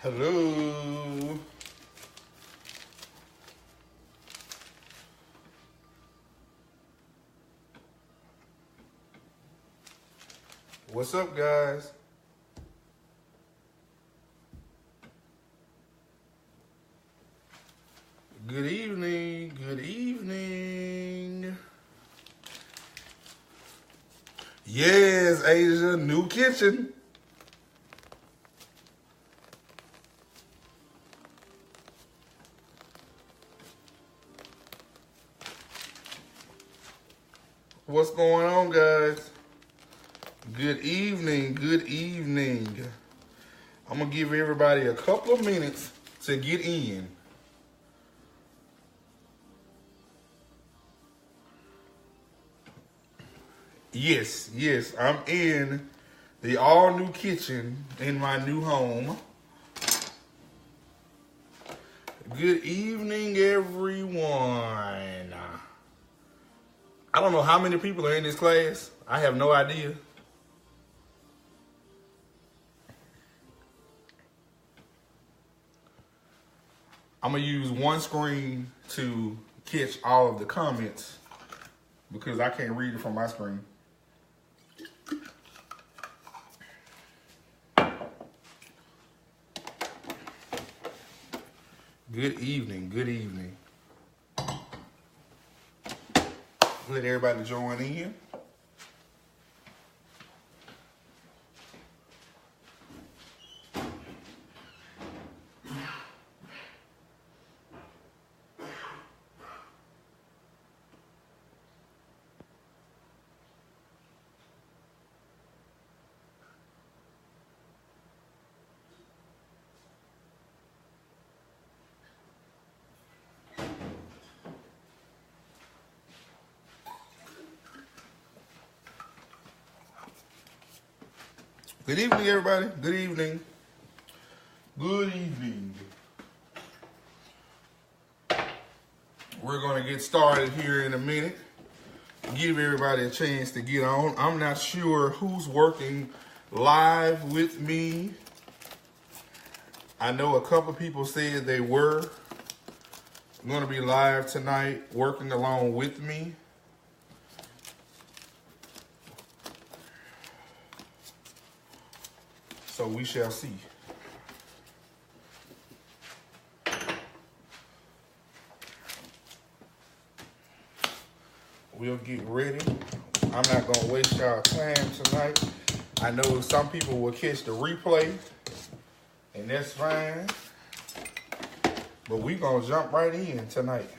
Hello. What's up, guys? Good evening. Good evening. Yes, Asia, new kitchen. What's going on, guys? Good evening. Good evening. I'm going to give everybody a couple of minutes to get in. Yes, I'm in the all-new kitchen in my new home. Good evening, everyone. I don't know how many people are in this class. I have no idea. I'm going to use one screen to catch all of the comments because I can't read it from my screen. Good evening. Good evening. Let everybody join in. Good evening, everybody. Good evening. Good evening. We're going to get started here in a minute. Give everybody a chance to get on. I'm not sure who's working live with me. I know a couple people said they were going to be live tonight, working along with me. So we shall see. We'll get ready. I'm not going to waste y'all time tonight. I know some people will catch the replay, and that's fine. But we're going to jump right in tonight.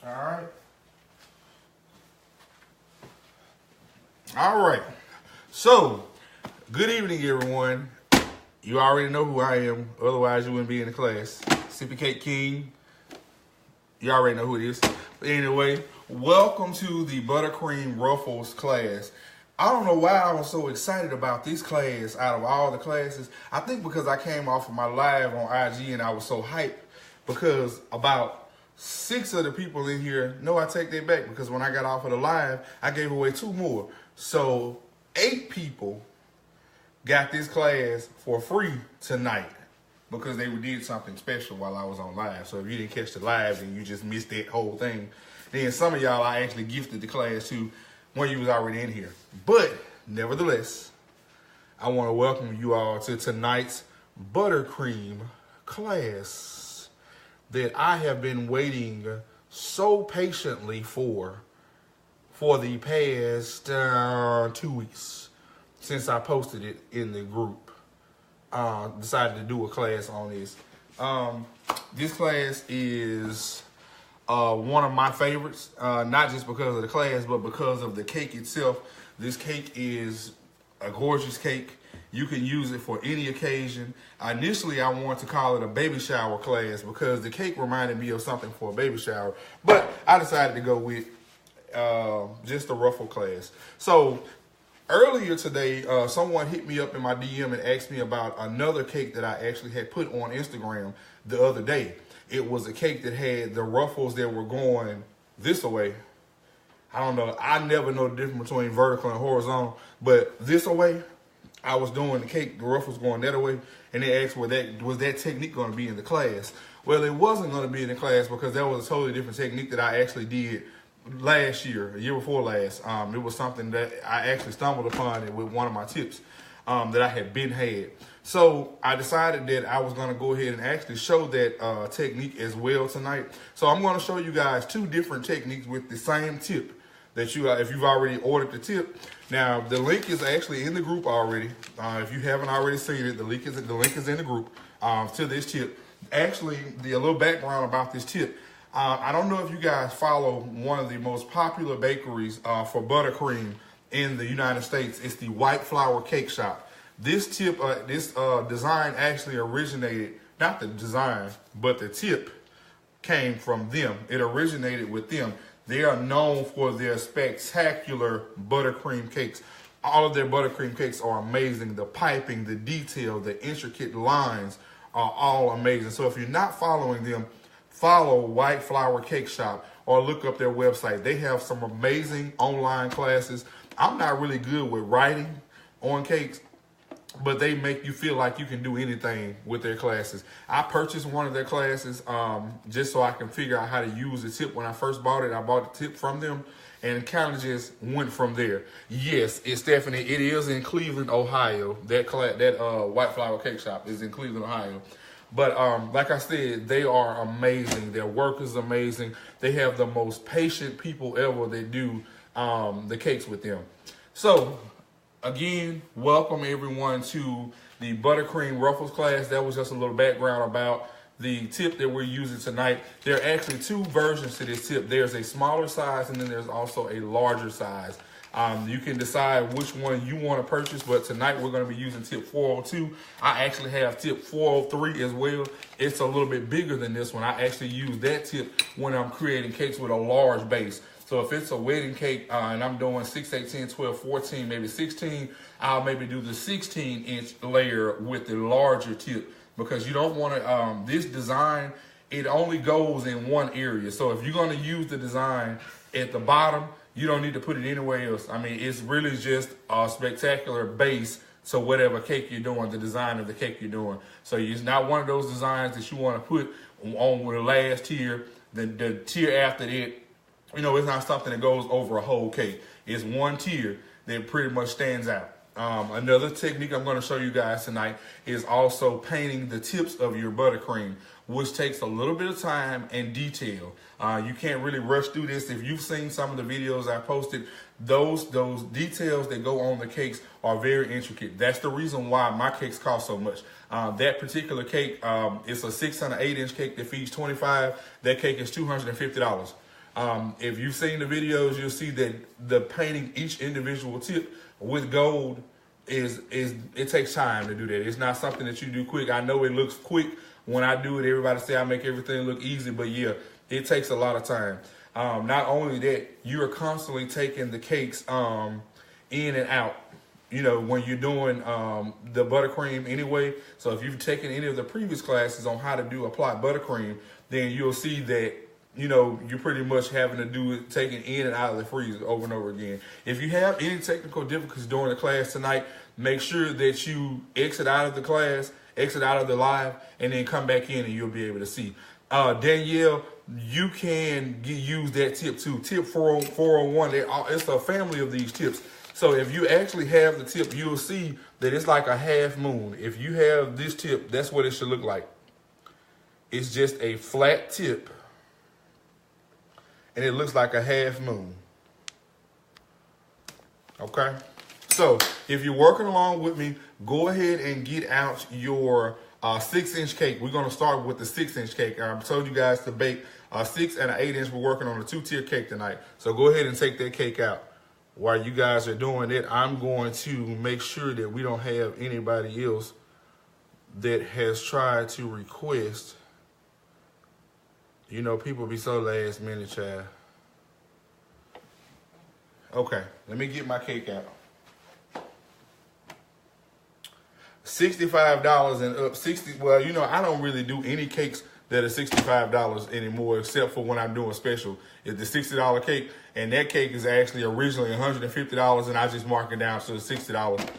All right. All right. So, good evening, everyone. You already know who I am. Otherwise, you wouldn't be in the class. Sippy Cake King. You already know who it is. But anyway, welcome to the Buttercream Ruffles class. I don't know why I was so excited about this class out of all the classes. I think because I came off of my live on IG and I was so hyped because about 6 of the people in here, no, I take that back because when I got off of the live, I gave away 2 more. So 8 people got this class for free tonight because they did something special while I was on live. So if you didn't catch the live and you just missed that whole thing, then some of y'all I actually gifted the class to when you was already in here. But nevertheless, I want to welcome you all to tonight's Buttercream class that I have been waiting so patiently for the past 2 weeks since I posted it in the group. Decided to do a class on this. This class is one of my favorites, not just because of the class, but because of the cake itself. This cake is a gorgeous cake. You can use it for any occasion. Initially, I wanted to call it a baby shower class because the cake reminded me of something for a baby shower, but I decided to go with just a ruffle class. So earlier today, someone hit me up in my DM and asked me about another cake that I actually had put on Instagram the other day. It was a cake that had the ruffles that were going this way. I don't know. I never know the difference between vertical and horizontal, but this way, I was doing the cake, the ruffles going that way, and they asked, was that technique going to be in the class? Well, it wasn't going to be in the class because that was a totally different technique that I actually did last year, a year before last. It was something that I actually stumbled upon it with one of my tips that I had had. So I decided that I was going to go ahead and actually show that technique as well tonight. So I'm going to show you guys 2 different techniques with the same tip that you, if you've already ordered the tip. Now, the link is actually in the group already. If you haven't already seen it, the link is in the group to this tip. Actually, a little background about this tip. I don't know if you guys follow one of the most popular bakeries for buttercream in the United States. It's the White Flour Cake Shop. This tip, design actually originated, not the design, but the tip came from them. It originated with them. They are known for their spectacular buttercream cakes. All of their buttercream cakes are amazing. The piping, the detail, the intricate lines are all amazing. So if you're not following them, follow White Flour Cake Shop or look up their website. They have some amazing online classes. I'm not really good with writing on cakes, but they make you feel like you can do anything with their classes. I purchased one of their classes just so I can figure out how to use the tip. When I first bought it, I bought the tip from them and kind of just went from there. Yes, it is in Cleveland, Ohio. That White Flour Cake Shop is in Cleveland, Ohio. But like I said, they are amazing. Their work is amazing. They have the most patient people ever that do the cakes with them. So, again, welcome everyone to the Buttercream Ruffles class. That was just a little background about the tip that we're using tonight. There are actually 2 versions to this tip. There's a smaller size and then there's also a larger size. You can decide which one you want to purchase, but tonight we're going to be using tip 402. I actually have tip 403 as well. It's a little bit bigger than this one. I actually use that tip when I'm creating cakes with a large base. So if it's a wedding cake and I'm doing 6, 8, 10, 12, 14, maybe 16, I'll maybe do the 16-inch layer with the larger tip because you don't want to, this design, it only goes in one area. So if you're going to use the design at the bottom, you don't need to put it anywhere else. I mean, it's really just a spectacular base to whatever cake you're doing, the design of the cake you're doing. So it's not one of those designs that you want to put on the last tier, the tier after it. You know, it's not something that goes over a whole cake. It's one tier that pretty much stands out. Another technique I'm going to show you guys tonight is also painting the tips of your buttercream, which takes a little bit of time and detail. You can't really rush through this. If you've seen some of the videos I posted, those details that go on the cakes are very intricate. That's the reason why my cakes cost so much. That particular cake, it's a 6 and an 8-inch cake that feeds 25. That cake is $250. If you've seen the videos, you'll see that the painting each individual tip with gold it takes time to do that. It's not something that you do quick. I know it looks quick when I do it. Everybody say I make everything look easy, but yeah, it takes a lot of time. Not only that, you are constantly taking the cakes in and out. You know, when you're doing the buttercream anyway. So if you've taken any of the previous classes on how to apply buttercream, then you'll see that, you know, you're pretty much having to do it, taking in and out of the freezer over and over again. If you have any technical difficulties during the class tonight, make sure that you exit out of the class, exit out of the live, and then come back in and you'll be able to see. Danielle, you can use that tip too. Tip 401, it's a family of these tips. So if you actually have the tip, you'll see that it's like a half moon. If you have this tip, that's what it should look like. It's just a flat tip, and it looks like a half moon. Okay? So if you're working along with me, go ahead and get out your 6-inch cake. We're going to start with the 6-inch cake. I told you guys to bake a 6 and an 8-inch. We're working on a 2-tier cake tonight. So go ahead and take that cake out. While you guys are doing it, I'm going to make sure that we don't have anybody else that has tried to request. You know, people be so last minute, child. Okay, let me get my cake out. $65 and up. 60. Well, you know, I don't really do any cakes that are $65 anymore, except for when I'm doing special. It's the $60 cake, and that cake is actually originally $150, and I just mark it down to $60.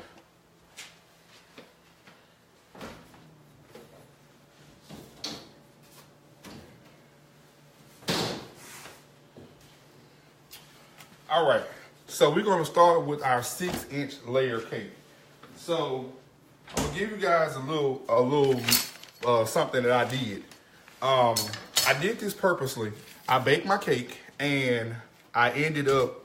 So we're gonna start with our 6-inch layer cake. So I'm gonna give you guys a little something that I did. I did this purposely. I baked my cake and I ended up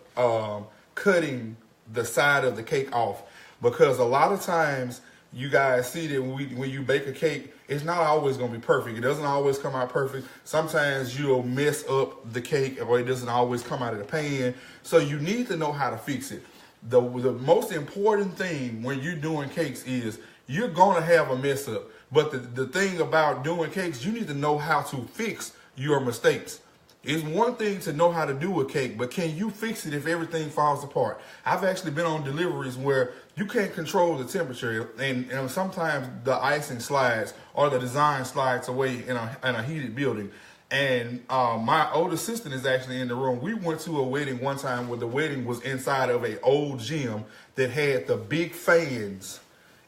cutting the side of the cake off, because a lot of times you guys see that when you bake a cake, it's not always going to be perfect. It doesn't always come out perfect. Sometimes you'll mess up the cake, or it doesn't always come out of the pan. So you need to know how to fix it. The most important thing when you're doing cakes is you're going to have a mess up. But the thing about doing cakes, you need to know how to fix your mistakes. It's one thing to know how to do a cake, but can you fix it if everything falls apart? I've actually been on deliveries where you can't control the temperature, and sometimes the icing slides or the design slides away in a heated building. And my older sister is actually in the room. We went to a wedding one time where the wedding was inside of an old gym that had the big fans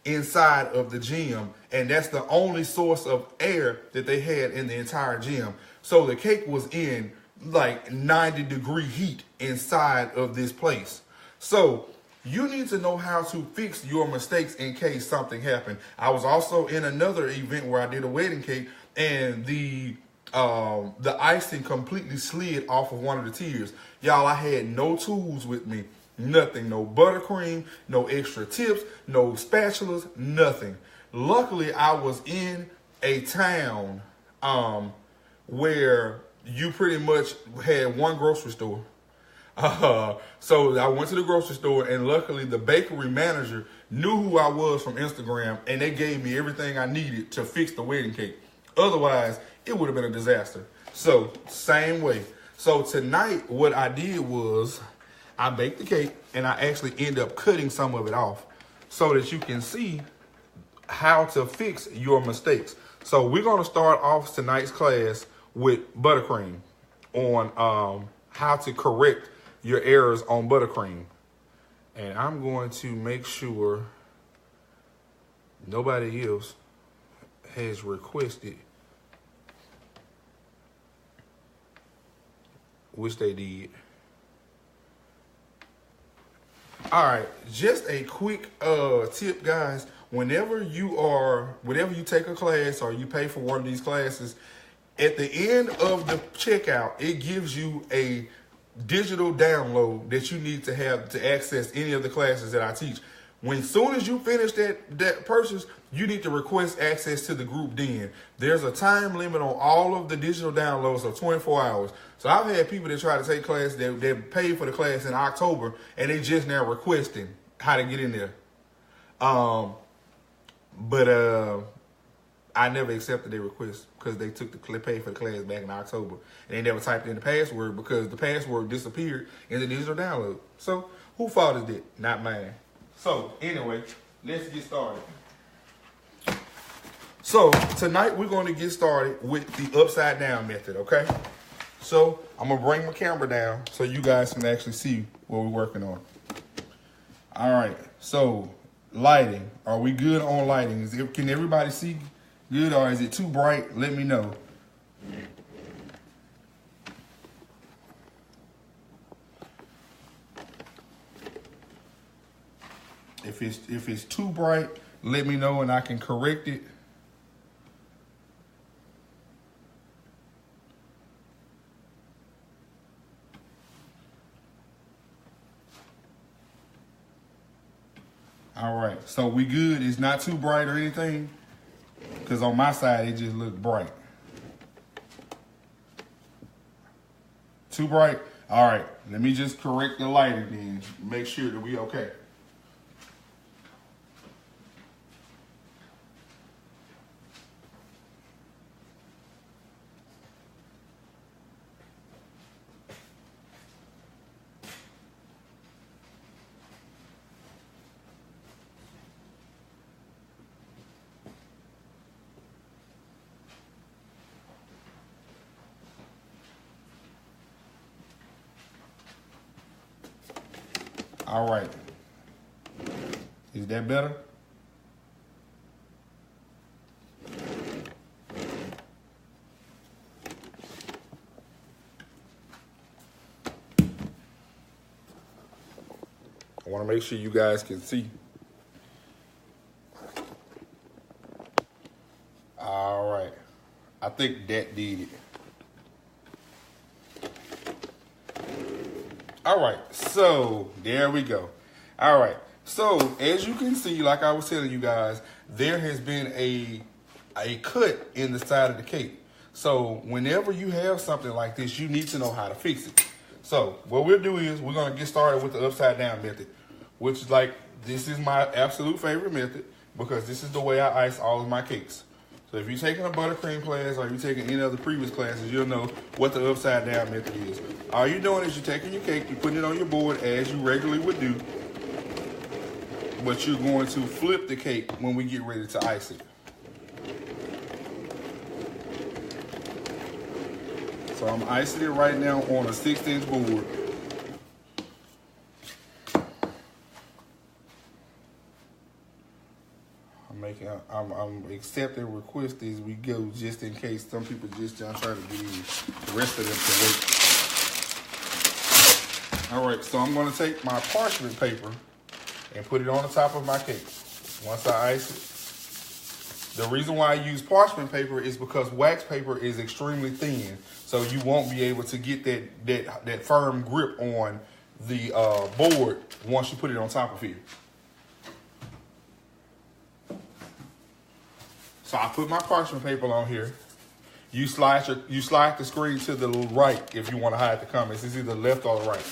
inside of the gym, and that's the only source of air that they had in the entire gym. So the cake was in like 90-degree heat inside of this place. So you need to know how to fix your mistakes in case something happened. I was also in another event where I did a wedding cake, and the icing completely slid off of one of the tiers. Y'all, I had no tools with me. Nothing, no buttercream, no extra tips, no spatulas, nothing. Luckily, I was in a town where you pretty much had one grocery store. So I went to the grocery store, and luckily the bakery manager knew who I was from Instagram, and they gave me everything I needed to fix the wedding cake. Otherwise, it would have been a disaster. So, same way. So tonight, what I did was I baked the cake, and I actually ended up cutting some of it off so that you can see how to fix your mistakes. So we're going to start off tonight's class with buttercream on how to correct your errors on buttercream. And I'm going to make sure nobody else has requested, which they did. All right, just a quick tip, guys. Whenever you take a class or you pay for one of these classes, at the end of the checkout, it gives you a digital download that you need to have to access any of the classes that I teach. Soon as you finish that purchase, you need to request access to the group den. There's a time limit on all of the digital downloads of 24 hours. So I've had people that try to take classes, they paid for the class in October, and they just now requesting how to get in there. But I never accepted their request because they paid for the class back in October, and they never typed in the password because the password disappeared in the digital download. So whose fault is that? Not mine. So anyway, let's get started. So tonight we're going to get started with the upside down method, okay? So I'm going to bring my camera down so you guys can actually see what we're working on. All right, so lighting. Are we good on lighting? Can everybody see good, or is it too bright? Let me know. If it's too bright, let me know and I can correct it. All right, so we good. It's not too bright or anything, because on my side it just looked bright. Too bright? All right, let me just correct the lighting then, make sure that we okay. All right. Is that better? I want to make sure you guys can see. All right. I think that did it. All right, so there we go. All right, so as you can see, like I was telling you guys, there has been a cut in the side of the cake. So whenever you have something like this, you need to know how to fix it. So what we'll do is we're gonna get started with the upside down method, which is like, this is my absolute favorite method because this is the way I ice all of my cakes. So if you're taking a buttercream class or you're taking any of the previous classes, you'll know what the upside down method is. All you're doing is you're taking your cake, you're putting it on your board as you regularly would do, but you're going to flip the cake when we get ready to ice it. So I'm icing it right now on a 6-inch board. I'm accepting requests as we go, just in case some people just trying to get in. The rest of them can wait. All right, so I'm going to take my parchment paper and put it on the top of my cake. Once I ice it, the reason why I use parchment paper is because wax paper is extremely thin, so you won't be able to get that firm grip on the board once you put it on top of here. So I put my parchment paper on here. You slide the screen to the right if you want to hide the comments. It's either left or the right.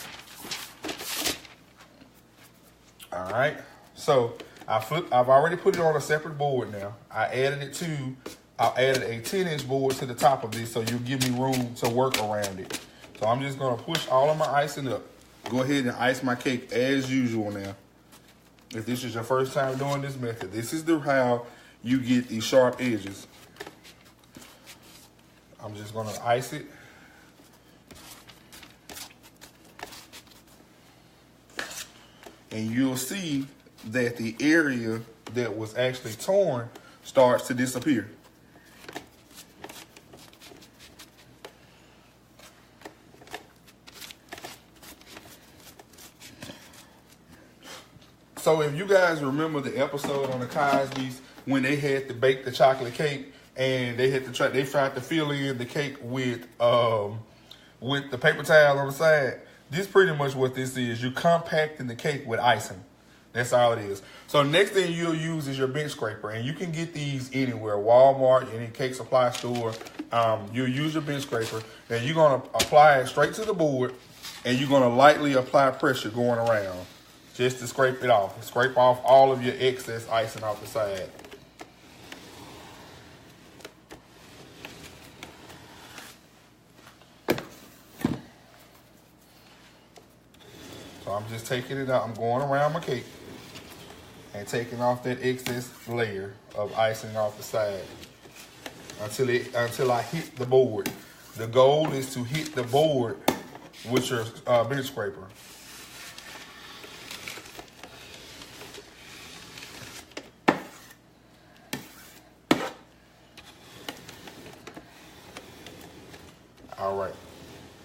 All right. So I've already put it on a separate board now. I added a 10-inch board to the top of this, so you'll give me room to work around it. So I'm just gonna push all of my icing up. Go ahead and ice my cake as usual now. If this is your first time doing this method, this is how you get these sharp edges. I'm just gonna ice it. And you'll see that the area that was actually torn starts to disappear. So if you guys remember the episode on the Cosby's when they had to bake the chocolate cake and they tried to fill in the cake with the paper towel on the side, this pretty much what this is. You're compacting the cake with icing. That's all it is. So next thing you'll use is your bench scraper, and you can get these anywhere, Walmart, any cake supply store. You'll use your bench scraper, and you're gonna apply it straight to the board, and you're gonna lightly apply pressure going around, just to scrape it off. Scrape off all of your excess icing off the side. So I'm just taking it out. I'm going around my cake and taking off that excess layer of icing off the side until I hit the board. The goal is to hit the board with your bench scraper. All right,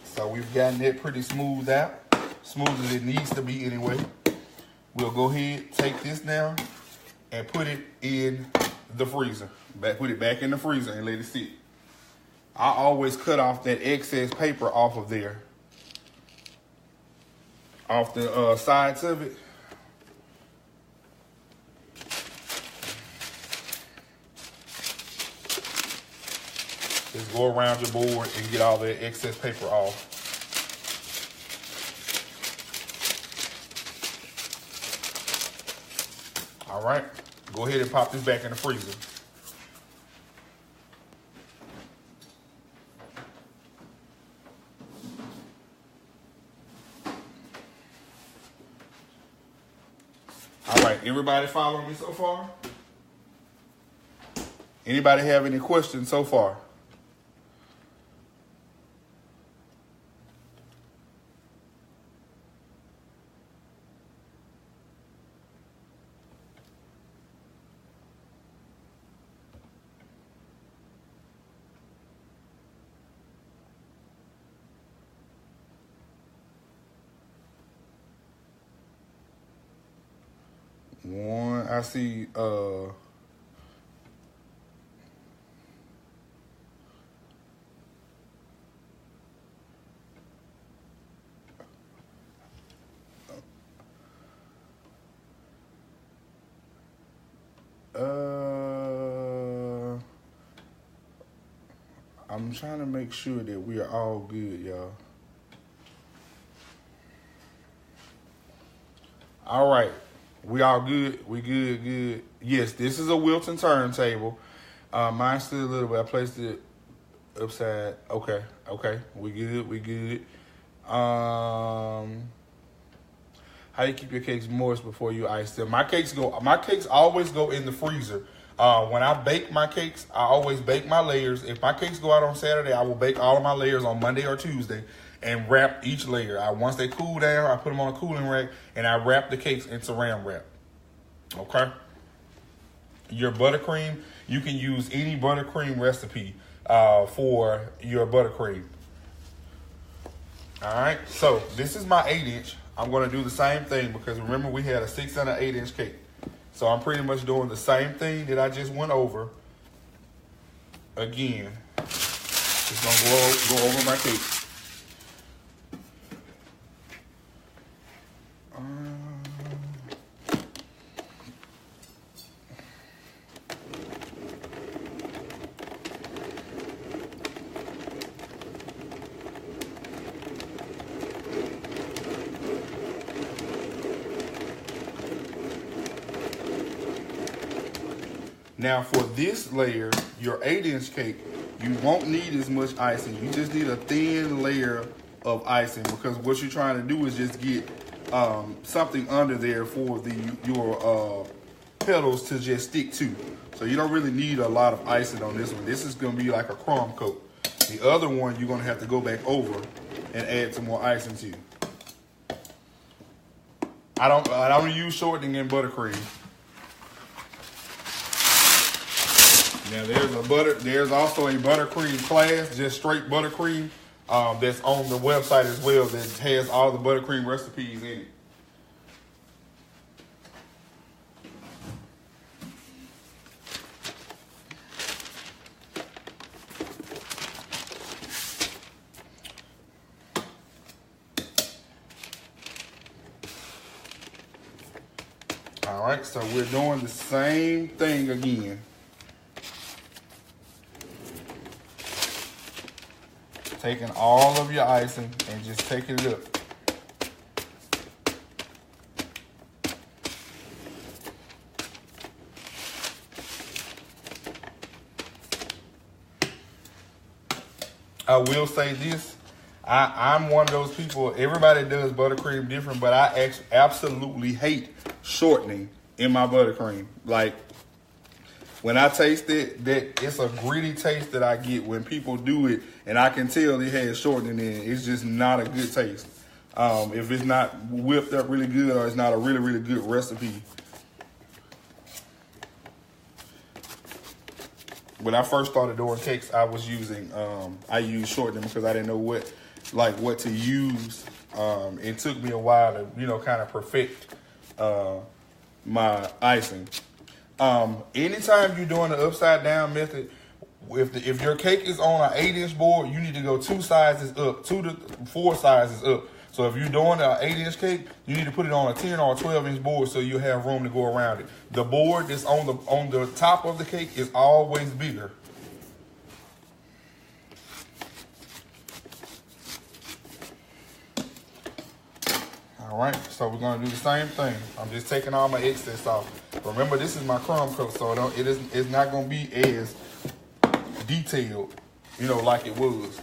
so we've gotten it pretty smooth out. Smooth as it needs to be anyway. We'll go ahead, take this now, and put it in the freezer. Put it back in the freezer and let it sit. I always cut off that excess paper off of there, off the sides of it. Just go around your board and get all that excess paper off. All right, go ahead and pop this back in the freezer. All right, everybody following me so far? Anybody have any questions so far? One, I see, I'm trying to make sure that we are all good, y'all. All right. We all good? We good. Yes, this is a Wilton turntable. Mine stood a little bit. I placed it upside. Okay. We good. How you keep your cakes moist before you ice them? My cakes always go in the freezer. When I bake my cakes, I always bake my layers. If my cakes go out on Saturday, I will bake all of my layers on Monday or Tuesday and wrap each layer. Once they cool down, I put them on a cooling rack and I wrap the cakes in saran wrap. Okay? Your buttercream, you can use any buttercream recipe for your buttercream. All right, so this is my 8-inch. I'm going to do the same thing because remember we had a 6 and an 8-inch cake. So I'm pretty much doing the same thing that I just went over. Again, just going to go over my cake. Now for this layer, your 8-inch cake, you won't need as much icing. You just need a thin layer of icing because what you're trying to do is just get something under there for your petals to just stick to. So you don't really need a lot of icing on this one. This is going to be like a crumb coat. The other one you're going to have to go back over and add some more icing to. I don't use shortening in buttercream. Now there's also a buttercream class, just straight buttercream, that's on the website as well that has all the buttercream recipes in it. All right, so we're doing the same thing again. Taking all of your icing and just taking it up. I will say this. I'm one of those people, everybody does buttercream different, but I absolutely hate shortening in my buttercream. Like, when I taste it, that it's a gritty taste that I get when people do it, and I can tell it has shortening in it. It's just not a good taste. If it's not whipped up really good or it's not a really, really good recipe. When I first started doing cakes, I was using, I used shortening because I didn't know what to use. It took me a while to, kind of perfect my icing. Anytime you're doing the upside down method, if your cake is on an 8-inch board, you need to go 2 sizes up, 2 to 4 sizes up. So if you're doing an 8-inch cake, you need to put it on a 10 or a 12-inch board so you have room to go around it. The board that's on the top of the cake is always bigger. All right, so we're gonna do the same thing. I'm just taking all my excess off. Remember, this is my crumb coat, so it's not gonna be as detailed, like it was.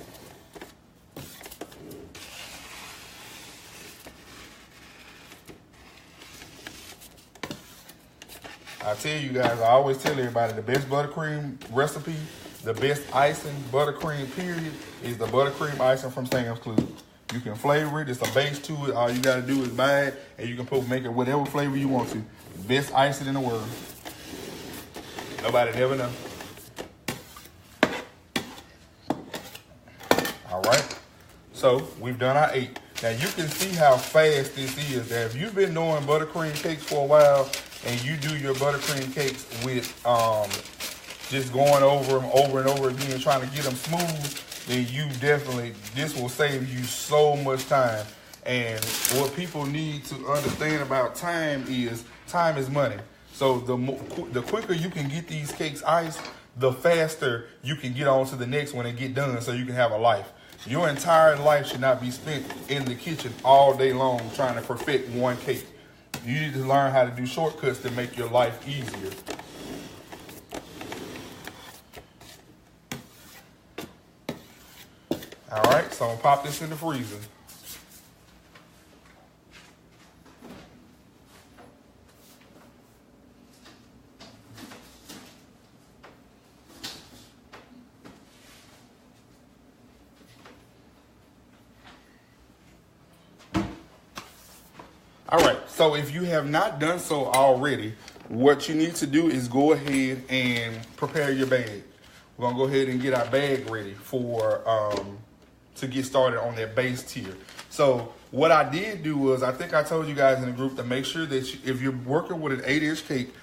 I tell you guys, I always tell everybody the best buttercream recipe, the best icing, buttercream period, is the buttercream icing from Sam's Club. You can flavor it. It's a base to it. All you got to do is buy it, and you can make it whatever flavor you want to. Best icing in the world. Nobody never know. All right. So we've done our 8. Now you can see how fast this is. Now if you've been doing buttercream cakes for a while and you do your buttercream cakes with just going over them over and over again, trying to get them smooth, then you definitely, this will save you so much time. And what people need to understand about time is money. So the quicker you can get these cakes iced, the faster you can get on to the next one and get done so you can have a life. Your entire life should not be spent in the kitchen all day long trying to perfect one cake. You need to learn how to do shortcuts to make your life easier. All right, so I'm gonna pop this in the freezer. All right, so if you have not done so already, what you need to do is go ahead and prepare your bag. We're gonna go ahead and get our bag ready for to get started on that base tier. So what I did do was, I think I told you guys in the group to make sure that if you're working with an 8-inch cake,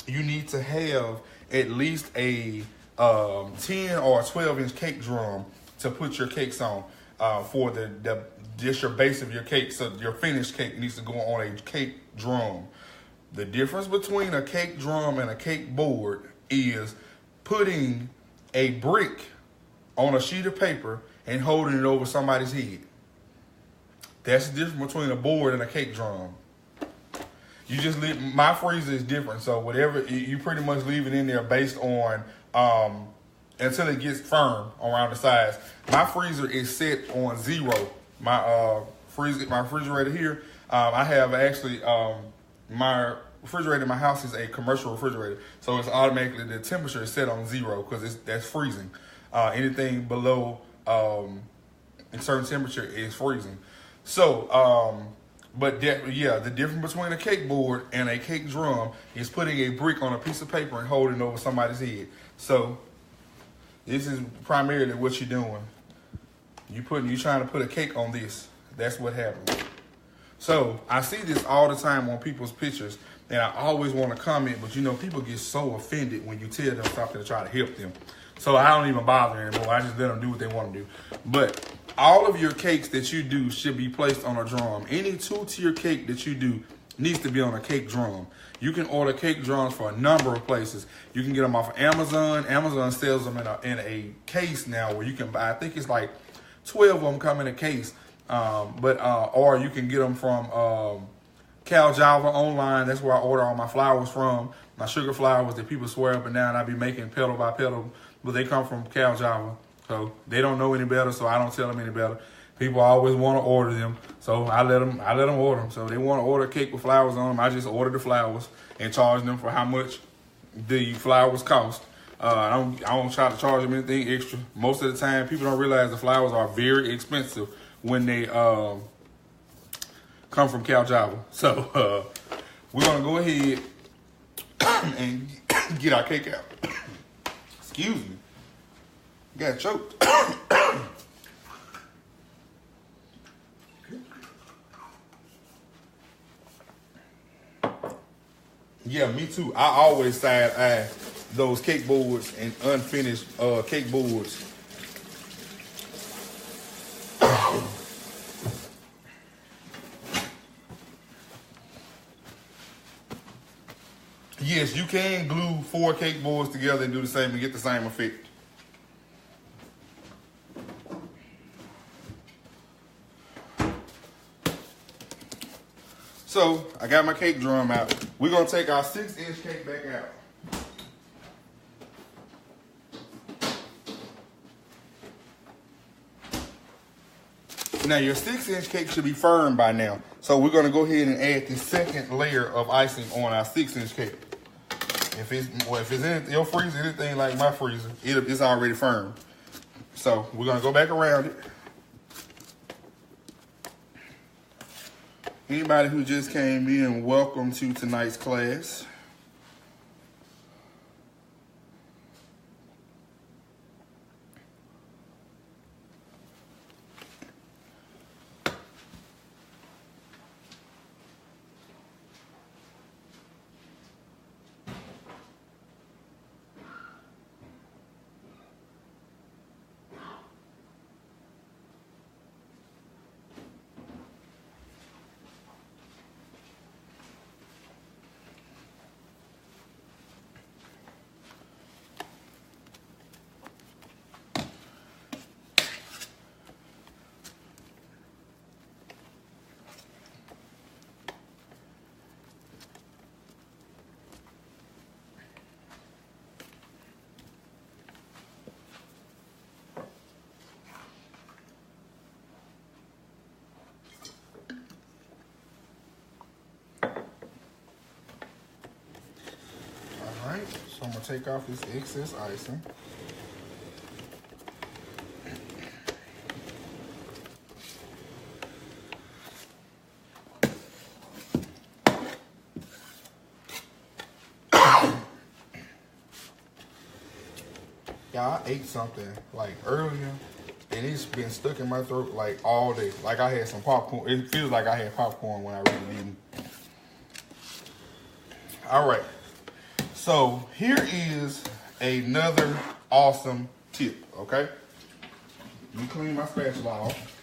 you need to have at least a 10 or 12-inch cake drum to put your cakes on for just your base of your cake. So your finished cake needs to go on a cake drum. The difference between a cake drum and a cake board is putting a brick on a sheet of paper and holding it over somebody's head. That's the difference between a board and a cake drum. You just leave, my freezer is different, so whatever, you pretty much leave it in there based on, until it gets firm around the sides. My freezer is set on 0. My refrigerator here, I have actually, my refrigerator in my house is a commercial refrigerator, so it's automatically, the temperature is set on 0 because that's freezing. Anything below a certain temperature is freezing. So, but the difference between a cake board and a cake drum is putting a brick on a piece of paper and holding it over somebody's head. So this is primarily what you're doing. You're trying to put a cake on this. That's what happens. So I see this all the time on people's pictures, and I always want to comment, but people get so offended when you tell them something to try to help them. So I don't even bother anymore. I just let them do what they want to do. But all of your cakes that you do should be placed on a drum. Any 2-tier cake that you do needs to be on a cake drum. You can order cake drums for a number of places. You can get them off of Amazon. Amazon sells them in a case now where you can buy, I think it's like 12 of them come in a case. Or you can get them from Cal Java online. That's where I order all my flowers from. My sugar flowers that people swear up and down I be making petal by petal, but they come from Cal Java. So they don't know any better, so I don't tell them any better. People always want to order them, so I let them order them. So if they want to order a cake with flowers on them, I just order the flowers and charge them for how much the flowers cost. I don't try to charge them anything extra. Most of the time, people don't realize the flowers are very expensive when they come from Cal Java. So we're gonna go ahead and get our cake out. Excuse me. Got choked. Yeah, me too. I always side eye those cake boards and unfinished cake boards. Yes, you can glue 4 cake boards together and do the same and get the same effect. So I got my cake drum out. We're gonna take our 6-inch cake back out. Now your 6-inch cake should be firm by now. So we're gonna go ahead and add the second layer of icing on our 6-inch cake. If it's in your freezer, anything like my freezer, it's already firm. So we're gonna go back around it. Anybody who just came in, welcome to tonight's class. gonna take off this excess icing. Yeah, I ate something like earlier, and it's been stuck in my throat like all day. Like I had some popcorn. It feels like I had popcorn when I really didn't. All right, so here is another awesome tip, okay? Let me clean my spatula off.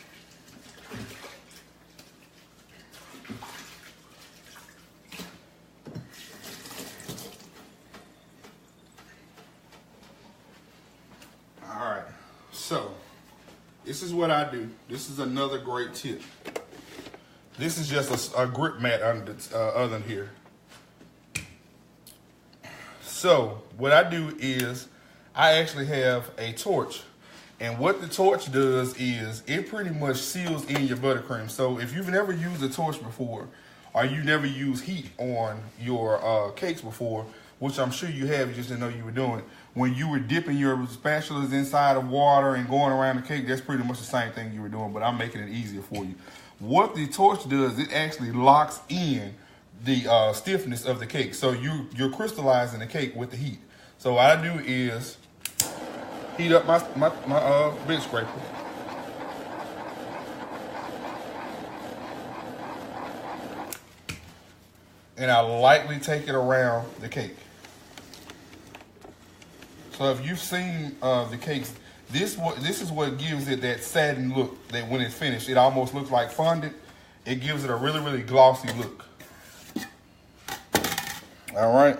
All right, so this is what I do. This is another great tip. This is just a grip mat under the oven here. So what I do is I actually have a torch, and what the torch does is it pretty much seals in your buttercream. So if you've never used a torch before, or you never used heat on your cakes before, which I'm sure you have, you just didn't know you were doing it, when you were dipping your spatulas inside of water and going around the cake, that's pretty much the same thing you were doing, but I'm making it easier for you. What the torch does, it actually locks in the stiffness of the cake. So you're crystallizing the cake with the heat. So what I do is heat up my bench scraper. And I lightly take it around the cake. So if you've seen the cakes, this is what gives it that satin look, that when it's finished, it almost looks like fondant. It gives it a really, really glossy look. All right.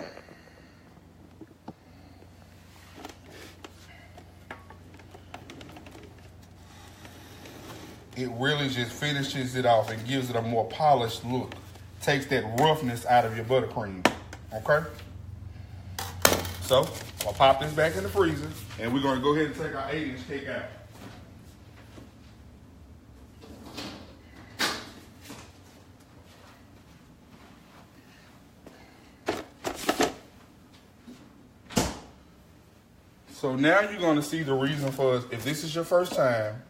It really just finishes it off and gives it a more polished look. Takes that roughness out of your buttercream, okay? So, I'll pop this back in the freezer, and we're gonna go ahead and take our 8-inch cake out. So now you're gonna see the reason for, if this is your first time,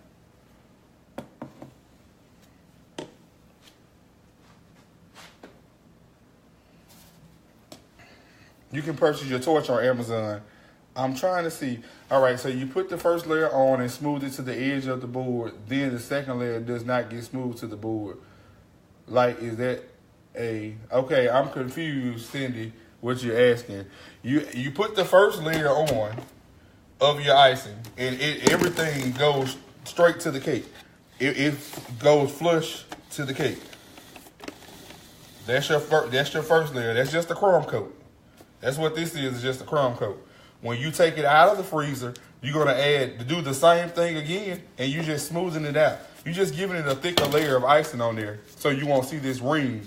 you can purchase your torch on Amazon. I'm trying to see. All right, so you put the first layer on and smooth it to the edge of the board. Then the second layer does not get smooth to the board. Like, is that okay, I'm confused, Cindy, what you're asking. You put the first layer on of your icing, and everything goes straight to the cake. It goes flush to the cake. That's your first layer. That's just a crumb coat. That's what this is just a crumb coat. When you take it out of the freezer, you're gonna do the same thing again, and you just smoothing it out. You're just giving it a thicker layer of icing on there, so you won't see this ring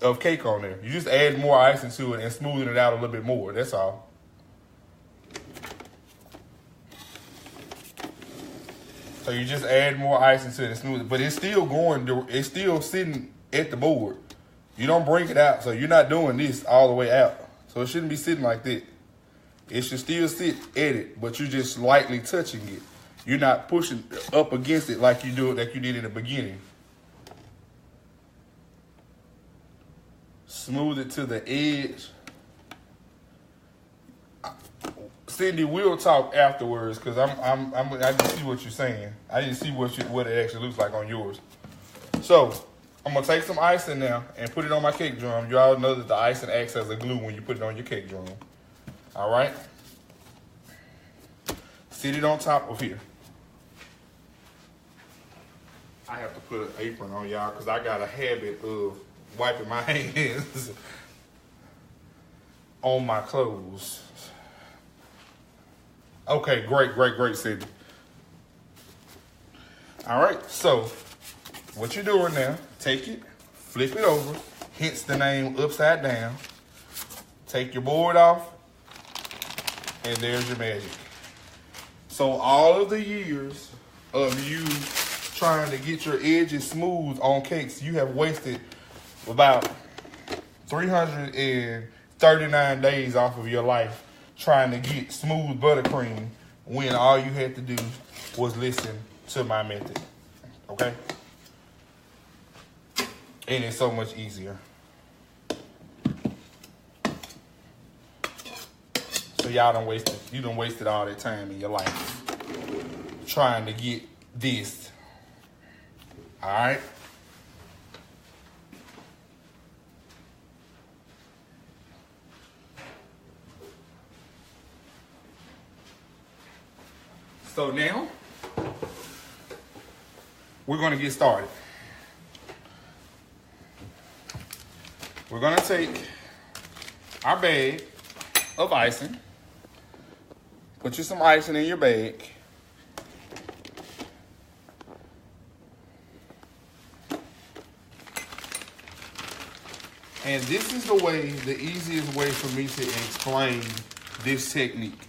of cake on there. You just add more icing to it and smoothing it out a little bit more. That's all. So you just add more icing to it and smooth it, but it's still sitting at the board. You don't bring it out, so you're not doing this all the way out. So it shouldn't be sitting like that. It should still sit at it, but you're just lightly touching it. You're not pushing up against it like you did in the beginning. Smooth it to the edge. Cindy, we'll talk afterwards, because I just see what you're saying. I didn't see what it actually looks like on yours. So I'm gonna take some icing now and put it on my cake drum. You all know that the icing acts as a glue when you put it on your cake drum. All right. Sit it on top of here. I have to put an apron on, y'all, because I got a habit of wiping my hands on my clothes. Okay, great, Cindy. All right, so what you're doing now, take it, flip it over, hence the name upside down. Take your board off, and there's your magic. So all of the years of you trying to get your edges smooth on cakes, you have wasted about 339 days off of your life trying to get smooth buttercream when all you had to do was listen to my method, okay? And it's so much easier. So y'all done wasted all that time in your life trying to get this, all right? So now, we're gonna get started. We're gonna take our bag of icing, put you some icing in your bag, and this is the easiest way for me to explain this technique,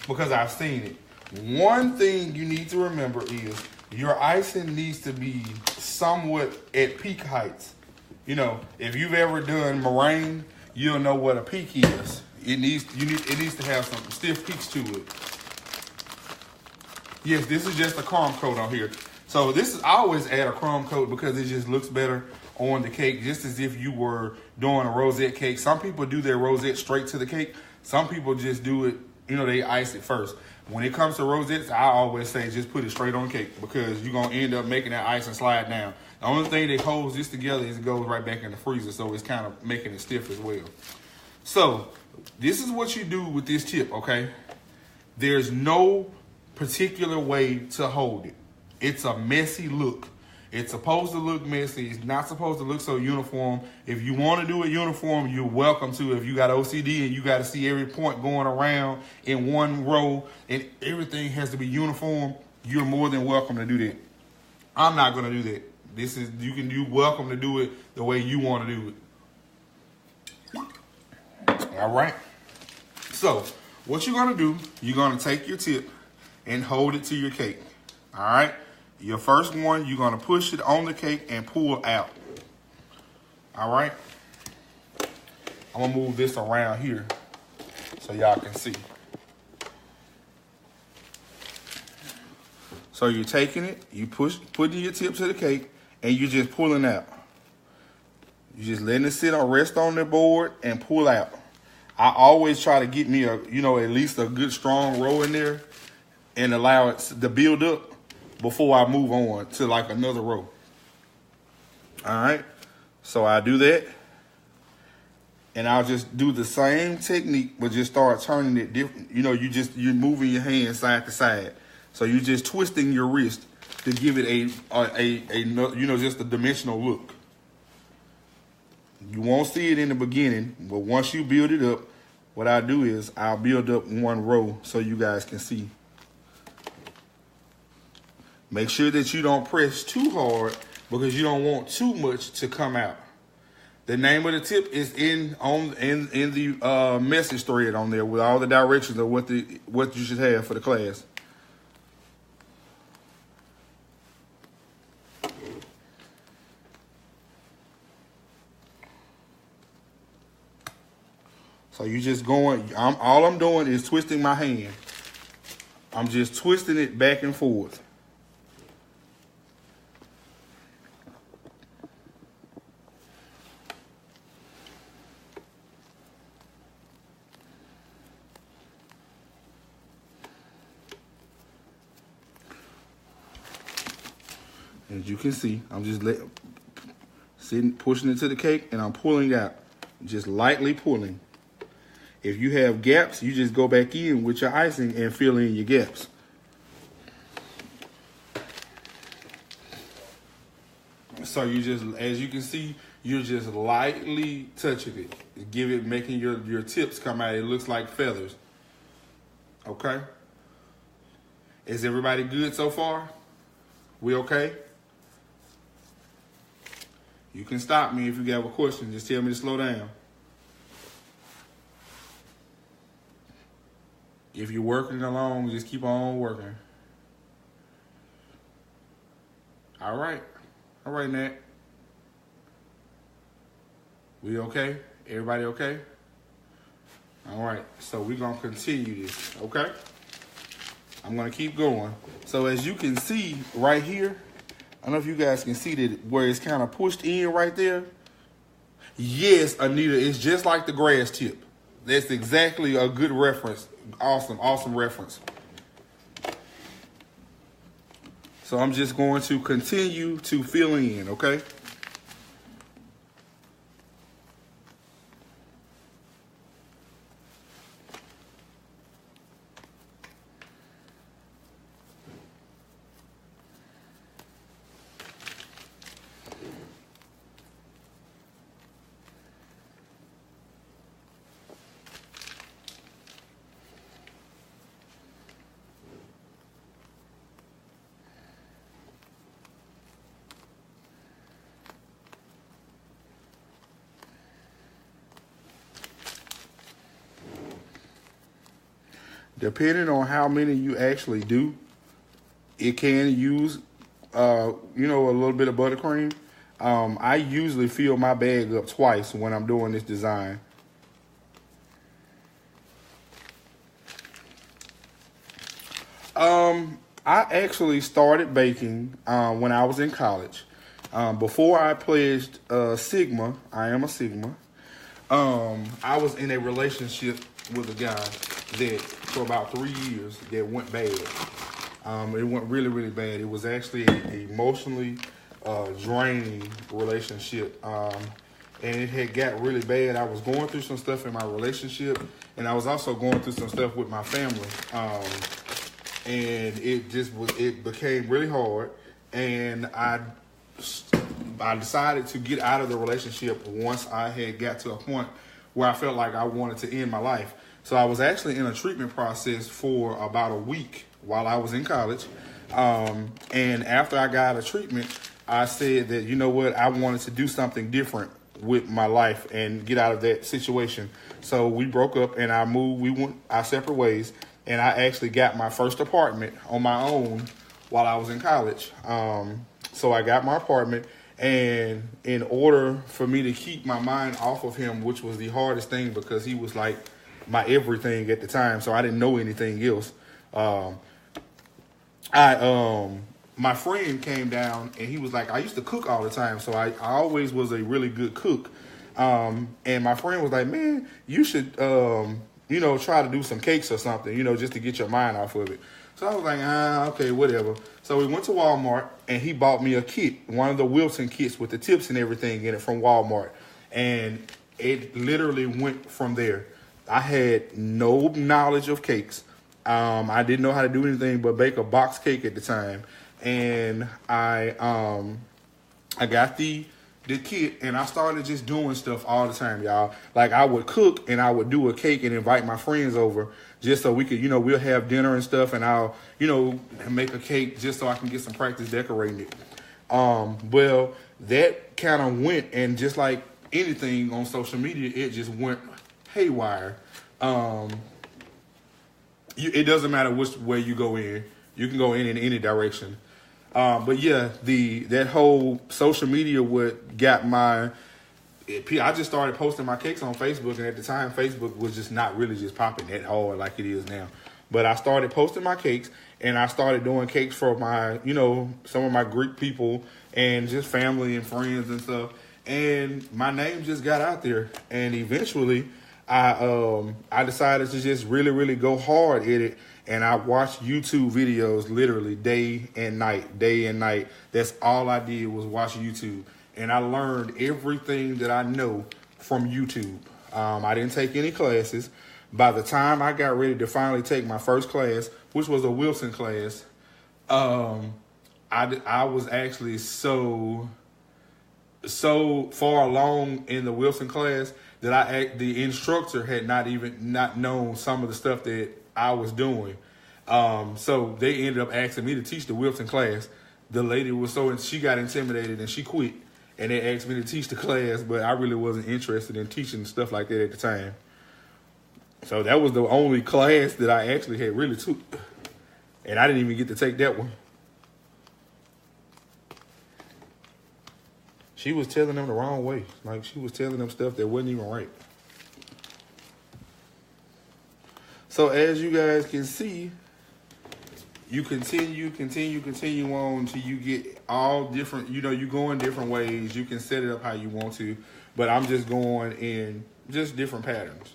because I've seen it. One thing you need to remember is your icing needs to be somewhat at peak heights. You know, if you've ever done meringue, you'll know what a peak is. It needs to have some stiff peaks to it. Yes, this is just a crumb coat on here. So I always add a crumb coat because it just looks better on the cake, just as if you were doing a rosette cake. Some people do their rosette straight to the cake. Some people just do it, you know, they ice it first. When it comes to rosettes, I always say just put it straight on the cake, because you're going to end up making that icing slide down. The only thing that holds this together is it goes right back in the freezer, so it's kind of making it stiff as well. So this is what you do with this tip, okay? There's no particular way to hold it. It's a messy look. It's supposed to look messy. It's not supposed to look so uniform. If you want to do it uniform, you're welcome to. If you got OCD and you got to see every point going around in one row and everything has to be uniform, you're more than welcome to do that. I'm not going to do that. You're welcome to do it the way you want to do it. All right. So what you're going to do, you're going to take your tip and hold it to your cake. All right. Your first one, you're going to push it on the cake and pull out. All right. I'm going to move this around here so y'all can see. So you're taking it, putting your tip to the cake, and you're just pulling out. You're just letting it rest on the board and pull out. I always try to get me at least a good strong row in there and allow it to build up before I move on to like another row. All right. So I do that. And I'll just do the same technique, but just start turning it different. You know, you're moving your hand side to side. So you're just twisting your wrist to give it just a dimensional look. You won't see it in the beginning, but once you build it up, what I do is I'll build up one row so you guys can see. Make sure that you don't press too hard because you don't want too much to come out. The name of the tip is in the message thread on there with all the directions of what you should have for the class. So you just going, all I'm doing is twisting my hand. I'm just twisting it back and forth. As you can see, I'm just pushing it to the cake and I'm pulling out, just lightly pulling. If you have gaps, you just go back in with your icing and fill in your gaps. So you just, as you can see, you're just lightly touching it. Making your tips come out. It looks like feathers. Okay? Is everybody good so far? We okay? You can stop me if you have a question. Just tell me to slow down. If you're working along, just keep on working. All right. All right, Nat. We okay? Everybody okay? All right, so we're gonna continue this, okay? I'm gonna keep going. So as you can see right here, I don't know if you guys can see that where it's kind of pushed in right there. Yes, Anita, it's just like the grass tip. That's exactly a good reference. Awesome, awesome reference. So I'm just going to continue to fill in, okay? Depending on how many you actually do, it can use, a little bit of buttercream. I usually fill my bag up twice when I'm doing this design. I actually started baking when I was in college. Before I pledged Sigma, I am a Sigma. I was in a relationship with a guy that for about 3 years that went bad. It went really, really bad. It was actually an emotionally draining relationship. And it had got really bad. I was going through some stuff in my relationship, and I was also going through some stuff with my family. And it became really hard. And I decided to get out of the relationship once I had got to a point where I felt like I wanted to end my life. So I was actually in a treatment process for about a week while I was in college. And after I got out of treatment, I said that, you know what, I wanted to do something different with my life and get out of that situation. So we broke up and I moved. We went our separate ways. And I actually got my first apartment on my own while I was in college. So I got my apartment. And in order for me to keep my mind off of him, which was the hardest thing because he was like my everything at the time, so I didn't know anything else. My friend came down and he was like, I used to cook all the time, so I always was a really good cook. And my friend was like, man, you should, try to do some cakes or something, just to get your mind off of it. So I was like, okay, whatever. So we went to Walmart and he bought me a kit, one of the Wilson kits with the tips and everything in it from Walmart. And it literally went from there. I had no knowledge of cakes. I didn't know how to do anything but bake a box cake at the time. And I got the kit and I started just doing stuff all the time, y'all. Like I would cook and I would do a cake and invite my friends over just so we could, we'll have dinner and stuff and I'll, make a cake just so I can get some practice decorating it. Well, that kind of went, and just like anything on social media, it just went haywire. It doesn't matter which way you go in. You can go in any direction. But yeah, that whole social media got I just started posting my cakes on Facebook, and at the time, Facebook was just not really just popping that hard like it is now. But I started posting my cakes, and I started doing cakes for my, some of my Greek people and just family and friends and stuff. And my name just got out there, and eventually, I decided to just really, really go hard at it. And I watched YouTube videos literally day and night. That's all I did was watch YouTube. And I learned everything that I know from YouTube. I didn't take any classes. By the time I got ready to finally take my first class, which was a Wilson class, I was actually so far along in the Wilson class that the instructor had not known some of the stuff that I was doing. So they ended up asking me to teach the Wilson class. The lady she got intimidated and she quit. And they asked me to teach the class, but I really wasn't interested in teaching stuff like that at the time. So that was the only class that I actually had really took. And I didn't even get to take that one. She was telling them the wrong way. Like, she was telling them stuff that wasn't even right. So as you guys can see, you continue on until you get all different, you know, you go in different ways. You can set it up how you want to, but I'm just going in just different patterns.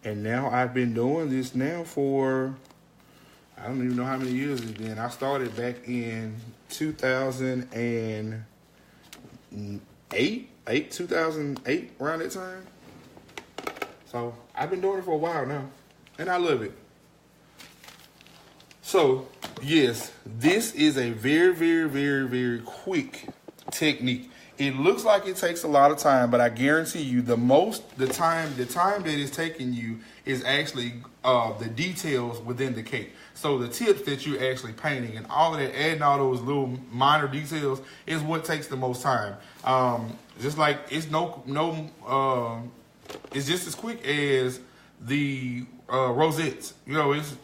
And now I've been doing this now for, I don't even know how many years it's been. I started back in 2008, around that time. So I've been doing it for a while now, and I love it. So yes, this is a very quick technique. It looks like it takes a lot of time, but I guarantee you the time that it's taking you is actually the details within the cake. So the tips that you're actually painting and all of that, adding all those little minor details is what takes the most time. Just like it's it's just as quick as the rosettes. You know, it's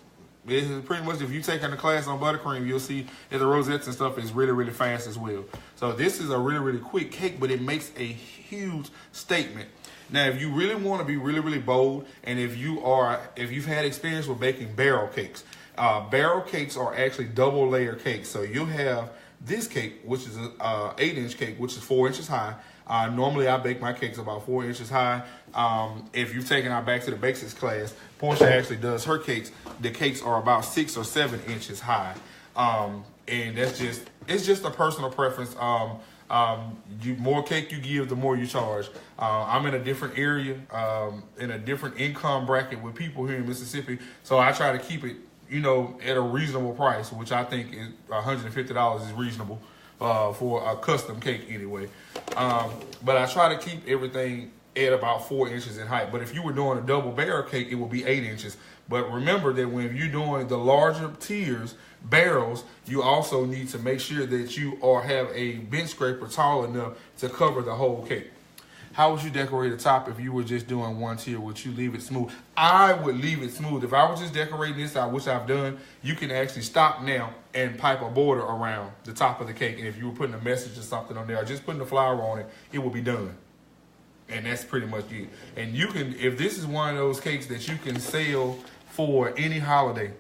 pretty much, if you take a class on buttercream, you'll see that the rosettes and stuff is really fast as well. So this is a really quick cake, but it makes a huge statement. Now, if you really want to be really bold, and if you've had experience with baking barrel cakes are actually double layer cakes. So you have this cake, which is a 8-inch cake, which is 4 inches high. Normally, I bake my cakes about 4 inches high. If you've taken our Back to the Basics class, Portia actually does her cakes. The cakes are about 6 or 7 inches high. And it's just a personal preference. More cake you give, the more you charge. I'm in a different area, in a different income bracket with people here in Mississippi. So I try to keep it, you know, at a reasonable price, which I think is $150 is reasonable. For a custom cake anyway. But I try to keep everything at about 4 inches in height. But if you were doing a double barrel cake, it would be 8 inches. But remember that when you're doing the larger tiers, barrels, you also need to make sure that you have a bench scraper tall enough to cover the whole cake. How would you decorate the top if you were just doing one tier? Would you leave it smooth? I would leave it smooth. If I was just decorating this, which I've done, you can actually stop now and pipe a border around the top of the cake. And if you were putting a message or something on there, or just putting a flower on it, it will be done. And that's pretty much it. And you can, if this is one of those cakes that you can sell for any holiday.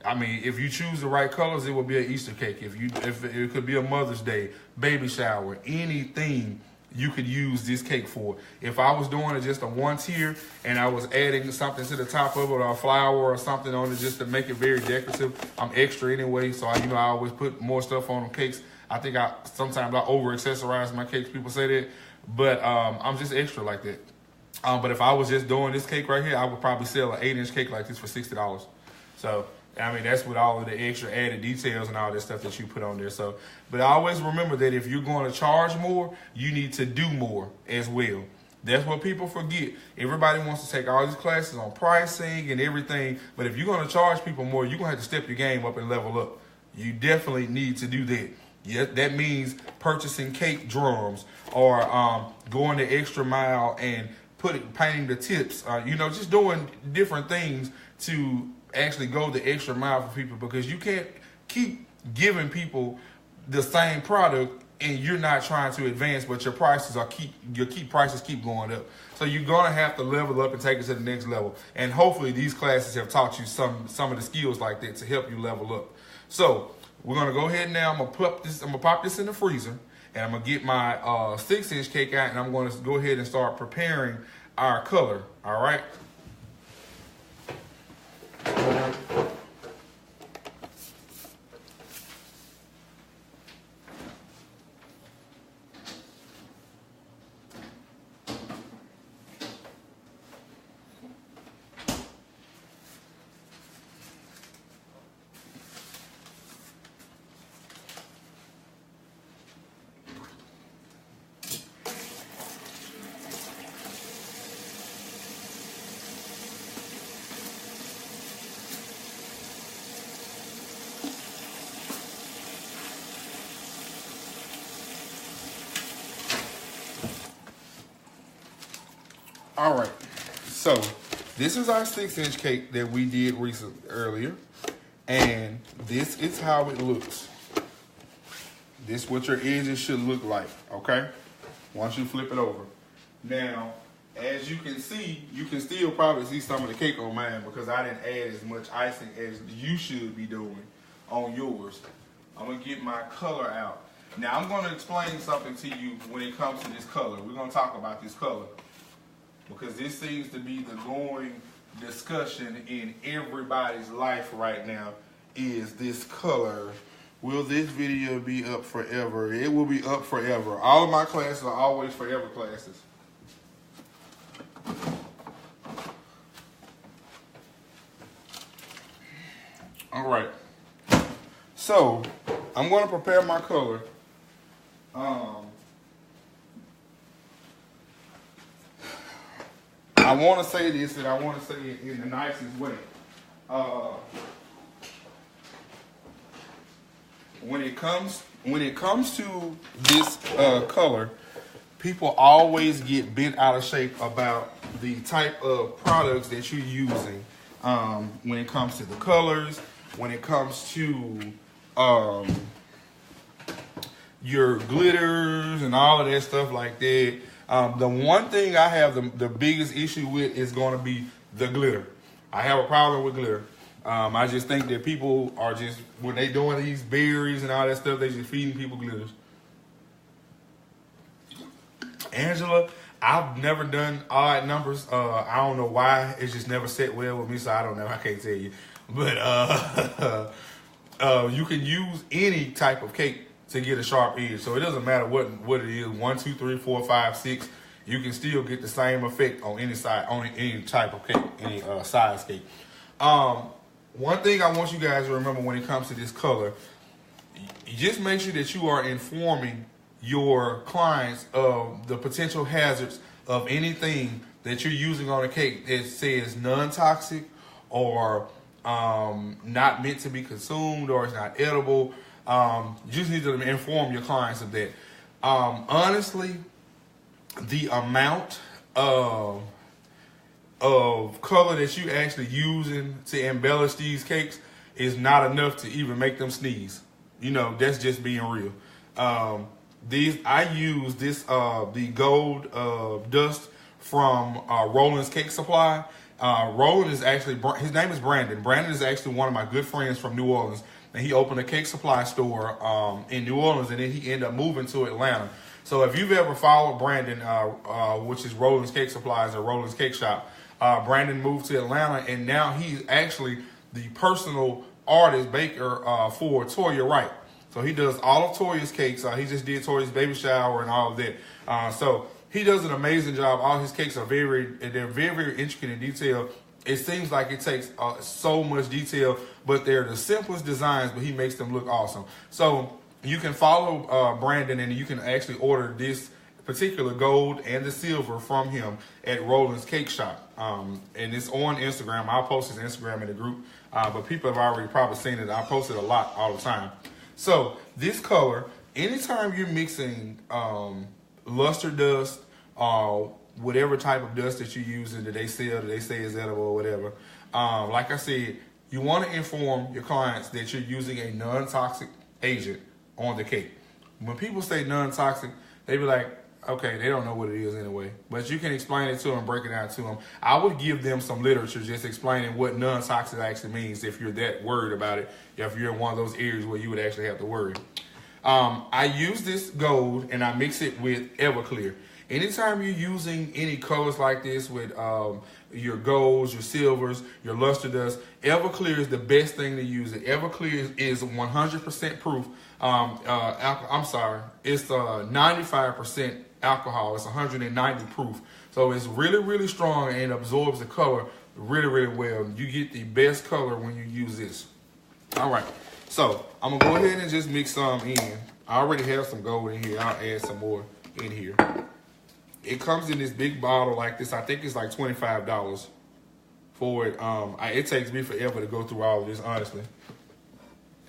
I mean, if you choose the right colors, it will be an Easter cake. If it could be a Mother's Day, baby shower, anything you could use this cake for. If I was doing it just a one tier and I was adding something to the top of it, or a flower or something on it just to make it very decorative, I'm extra anyway, so I always put more stuff on cakes. I think sometimes I over accessorize my cakes, people say that, but I'm just extra like that. But if I was just doing this cake right here, I would probably sell an 8-inch cake like this for $60. So I mean, that's with all of the extra added details and all this stuff that you put on there. So, but always remember that if you're going to charge more, you need to do more as well. That's what people forget. Everybody wants to take all these classes on pricing and everything, but if you're going to charge people more, you're going to have to step your game up and level up. You definitely need to do that. Yeah, that means purchasing cake drums or going the extra mile and painting the tips. Just doing different things to actually go the extra mile for people, because you can't keep giving people the same product and you're not trying to advance, but your prices keep going up. So you're gonna have to level up and take it to the next level. And hopefully these classes have taught you some of the skills like that to help you level up. So we're gonna go ahead now. I'm gonna pop this in the freezer, and I'm gonna get my 6-inch cake out, and I'm gonna go ahead and start preparing our color. All right. All right, so this is our 6-inch cake that we did earlier, and this is how it looks. This is what your edges should look like, okay? Once you flip it over. Now, as you can see, you can still probably see some of the cake on mine because I didn't add as much icing as you should be doing on yours. I'm gonna get my color out. Now, I'm gonna explain something to you when it comes to this color. We're gonna talk about this color because this seems to be the going discussion in everybody's life right now is this color. Will this video be up forever? It will be up forever. All of my classes are always forever classes. All right. So, I'm going to prepare my color. I want to say this, and I want to say it in the nicest way. When it comes to this color, people always get bent out of shape about the type of products that you're using. When it comes to the colors, when it comes to your glitters and all of that stuff like that. The one thing I have the biggest issue with is going to be the glitter. I have a problem with glitter. I just think that people are just, when they doing these berries and all that stuff, they just feeding people glitters. Angela, I've never done odd numbers. I don't know why. It's just never set well with me, so I don't know. I can't tell you. But you can use any type of cake to get a sharp edge. So it doesn't matter what it is, 1, 2, 3, 4, 5, 6. You can still get the same effect on any side, on any type of cake, any size cake. One thing I want you guys to remember when it comes to this color, you just make sure that you are informing your clients of the potential hazards of anything that you're using on a cake that says non-toxic or not meant to be consumed or it's not edible. You just need to inform your clients of that. Honestly, the amount of color that you actually using to embellish these cakes is not enough to even make them sneeze. You know, that's just being real. I use this the gold dust from Roland's Cake Supply. Roland is actually, his name is Brandon. Brandon is actually one of my good friends from New Orleans. And he opened a cake supply store in New Orleans, and then he ended up moving to Atlanta. So if you've ever followed Brandon, which is Roland's Cake Supplies or Roland's Cake Shop, Brandon moved to Atlanta, and now he's actually the personal artist baker for Toya Wright. So he does all of Toya's cakes. He just did Toya's baby shower and all of that. So he does an amazing job. All his cakes are very, very intricate in detail. It seems like it takes so much detail, but they're the simplest designs, but he makes them look awesome. So you can follow Brandon, and you can actually order this particular gold and the silver from him at Roland's Cake Shop. And it's on Instagram. I'll post his Instagram in the group, but people have already probably seen it. I post it a lot all the time. So this color, anytime you're mixing luster dust, whatever type of dust that you're using that they sell, that they say is edible or whatever, like I said, you want to inform your clients that you're using a non-toxic agent on the cake. When people say non-toxic, they be like, okay, they don't know what it is anyway. But you can explain it to them, break it down to them. I would give them some literature just explaining what non-toxic actually means if you're that worried about it, if you're in one of those areas where you would actually have to worry. I use this gold and I mix it with Everclear. Anytime you're using any colors like this with your golds, your silvers, your luster dust, Everclear is the best thing to use. It Everclear is 100% proof. I'm sorry, it's 95% alcohol. It's 190 proof. So it's really, really strong and absorbs the color really, really well. You get the best color when you use this. All right, so I'm gonna go ahead and just mix some in. I already have some gold in here. I'll add some more in here. It comes in this big bottle like this. I think it's like $25 for it. It takes me forever to go through all of this, honestly.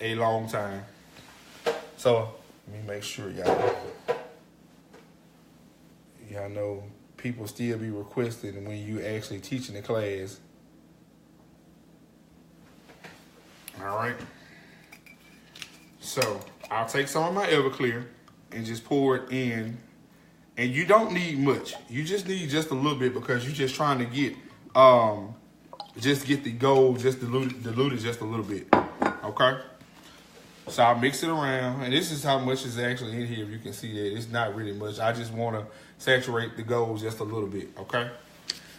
A long time. So let me make sure y'all know people still be requesting when you actually teaching the class. All right. So I'll take some of my Everclear and just pour it in. And you don't need much. You just need just a little bit because you're just trying to get the gold just diluted just a little bit. Okay? So I'll mix it around. And this is how much is actually in here. If you can see that. It's not really much. I just want to saturate the gold just a little bit. Okay?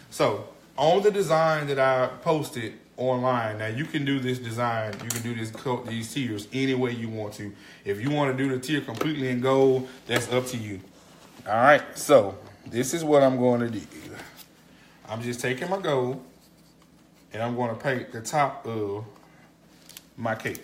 So on the design that I posted online, now you can do this design, you can do these tiers any way you want to. If you want to do the tier completely in gold, that's up to you. All right, so this is what I'm going to do. I'm just taking my gold and I'm going to paint the top of my cake.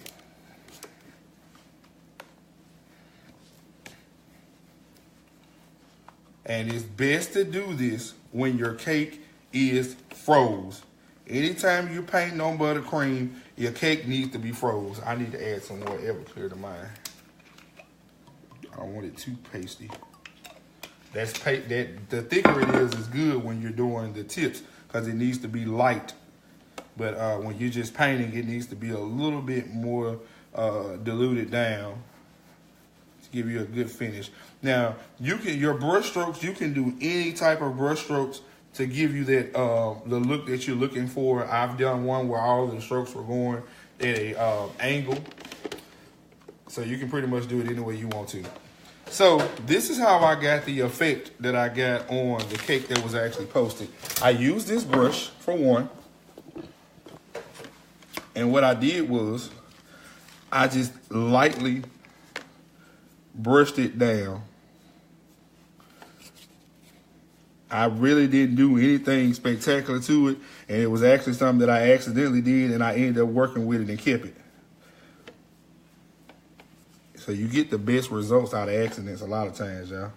And it's best to do this when your cake is froze. Anytime you're painting on buttercream, your cake needs to be froze. I need to add some more Everclear to mine. I don't want it too pasty. The thicker it is good when you're doing the tips because it needs to be light. But when you're just painting, it needs to be a little bit more diluted down to give you a good finish. Now, your brush strokes, you can do any type of brush strokes to give you that the look that you're looking for. I've done one where all of the strokes were going at a angle. So you can pretty much do it any way you want to. So this is how I got the effect that I got on the cake that was actually posted. I used this brush for one. And what I did was I just lightly brushed it down. I really didn't do anything spectacular to it. And it was actually something that I accidentally did and I ended up working with it and kept it. So you get the best results out of accidents a lot of times, y'all.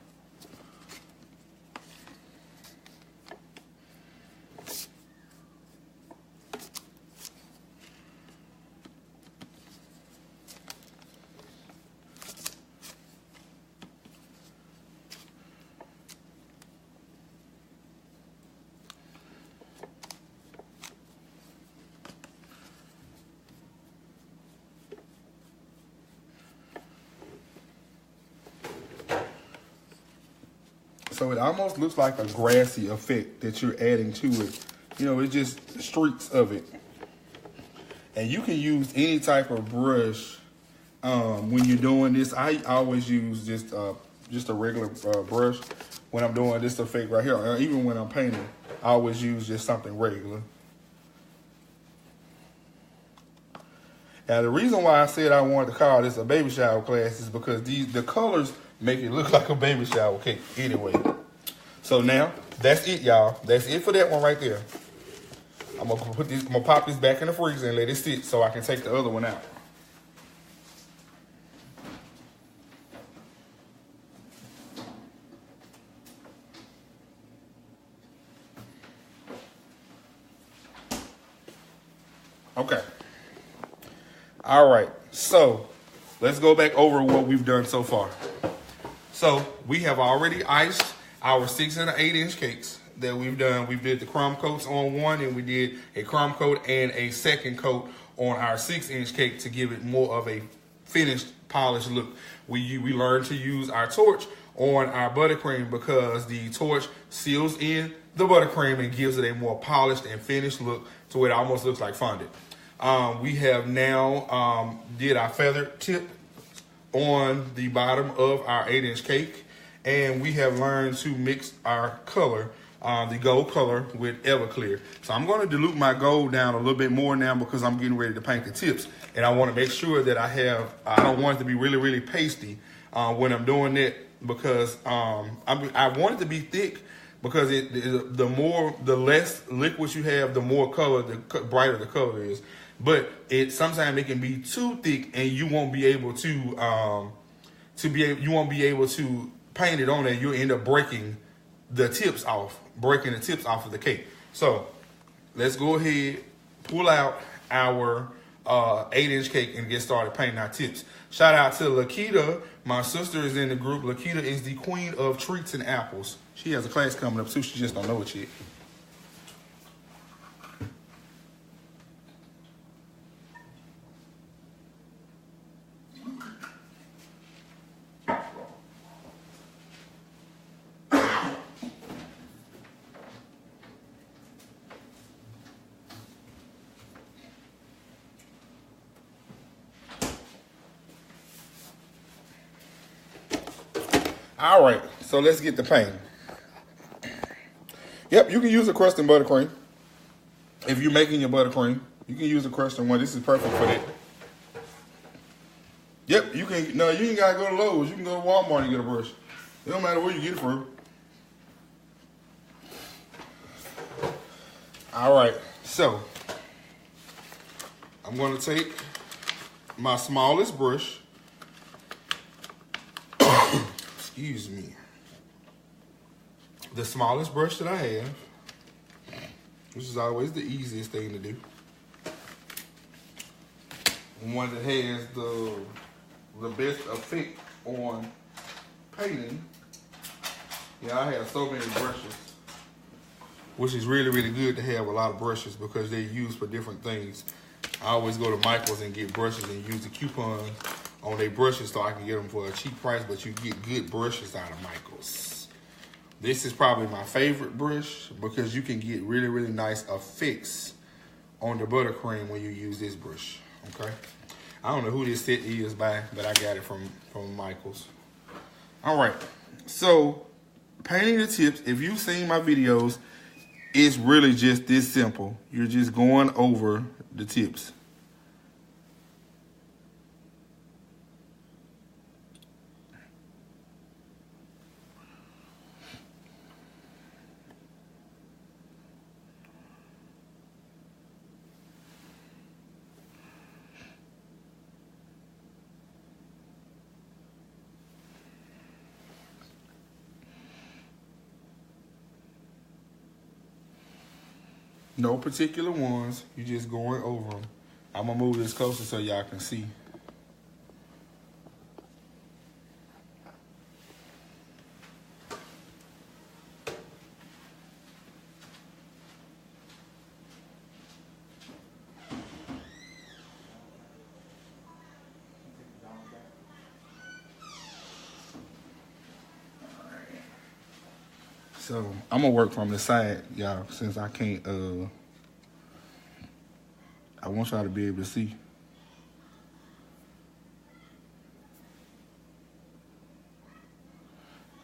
So it almost looks like a grassy effect that you're adding to it. You know, it's just streaks of it. And you can use any type of brush when you're doing this. I always use just a regular brush when I'm doing this effect right here. Or even when I'm painting, I always use just something regular. Now, the reason why I said I wanted to call this a baby shower class is because the colors make it look like a baby shower cake anyway. So now, that's it, y'all. That's it for that one right there. I'm gonna pop this back in the freezer and let it sit so I can take the other one out. Okay. All right, so let's go back over what we've done so far. So we have already iced our 6 and 8 inch cakes that we've done. We did the crumb coats on one, and we did a crumb coat and a second coat on our 6 inch cake to give it more of a finished, polished look. We learned to use our torch on our buttercream because the torch seals in the buttercream and gives it a more polished and finished look to where it almost looks like fondant. We have now did our feather tip on the bottom of our 8 inch cake, and we have learned to mix our color, the gold color, with Everclear. So I'm going to dilute my gold down a little bit more now because I'm getting ready to paint the tips, and I want to make sure that I don't want it to be really, really pasty when I'm doing that because I want it to be thick because the less liquids you have, the more color, the brighter the color is. But sometimes it can be too thick, and you won't be able to paint it on there. You'll end up breaking the tips off of the cake. So let's go ahead, pull out our 8 inch cake and get started painting our tips. Shout out to Lakita. My sister is in the group. Lakita is the queen of treats and apples. She has a class coming up too. She just don't know it yet. All right, so let's get the paint. Yep, you can use a crusted buttercream. If you're making your buttercream, you can use a crusted one. This is perfect for that. Yep, you can. No, you ain't gotta go to Lowe's. You can go to Walmart and get a brush. It don't matter where you get it from. All right, so I'm gonna take my smallest brush. Excuse me. The smallest brush that I have, which is always the easiest thing to do. One that has the best effect on painting. Yeah, I have so many brushes, which is really, really good to have a lot of brushes because they're used for different things. I always go to Michael's and get brushes and use the coupon on their brushes so I can get them for a cheap price, but you get good brushes out of Michael's. This is probably my favorite brush because you can get really, really nice effects on the buttercream when you use this brush, okay? I don't know who this set is by, but I got it from Michael's. All right, so painting the tips, if you've seen my videos, it's really just this simple. You're just going over the tips. No particular ones. You're just going over them. I'm going to move this closer so y'all can see. So I'm gonna work from the side, y'all, since I can't, I want y'all to be able to see.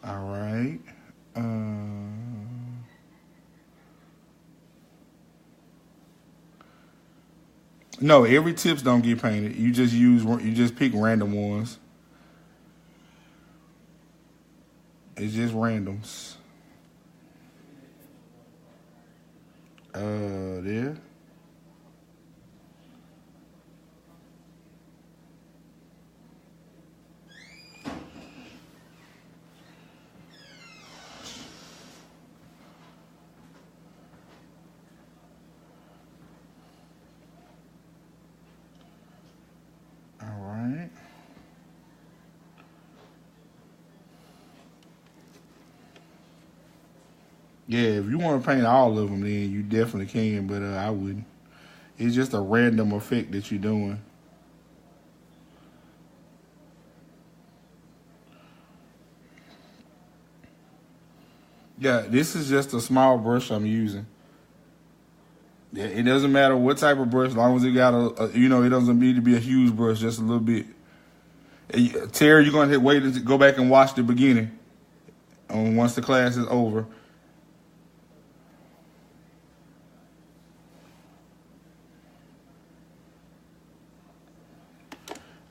All right. No, every tips don't get painted. You just pick random ones. It's just randoms. There. All right. Yeah, if you want to paint all of them, then you definitely can, but I wouldn't. It's just a random effect that you're doing. Yeah, this is just a small brush I'm using. Yeah, it doesn't matter what type of brush, as long as it got it doesn't need to be a huge brush, just a little bit. Terry, you're going to wait to go back and watch the beginning once the class is over.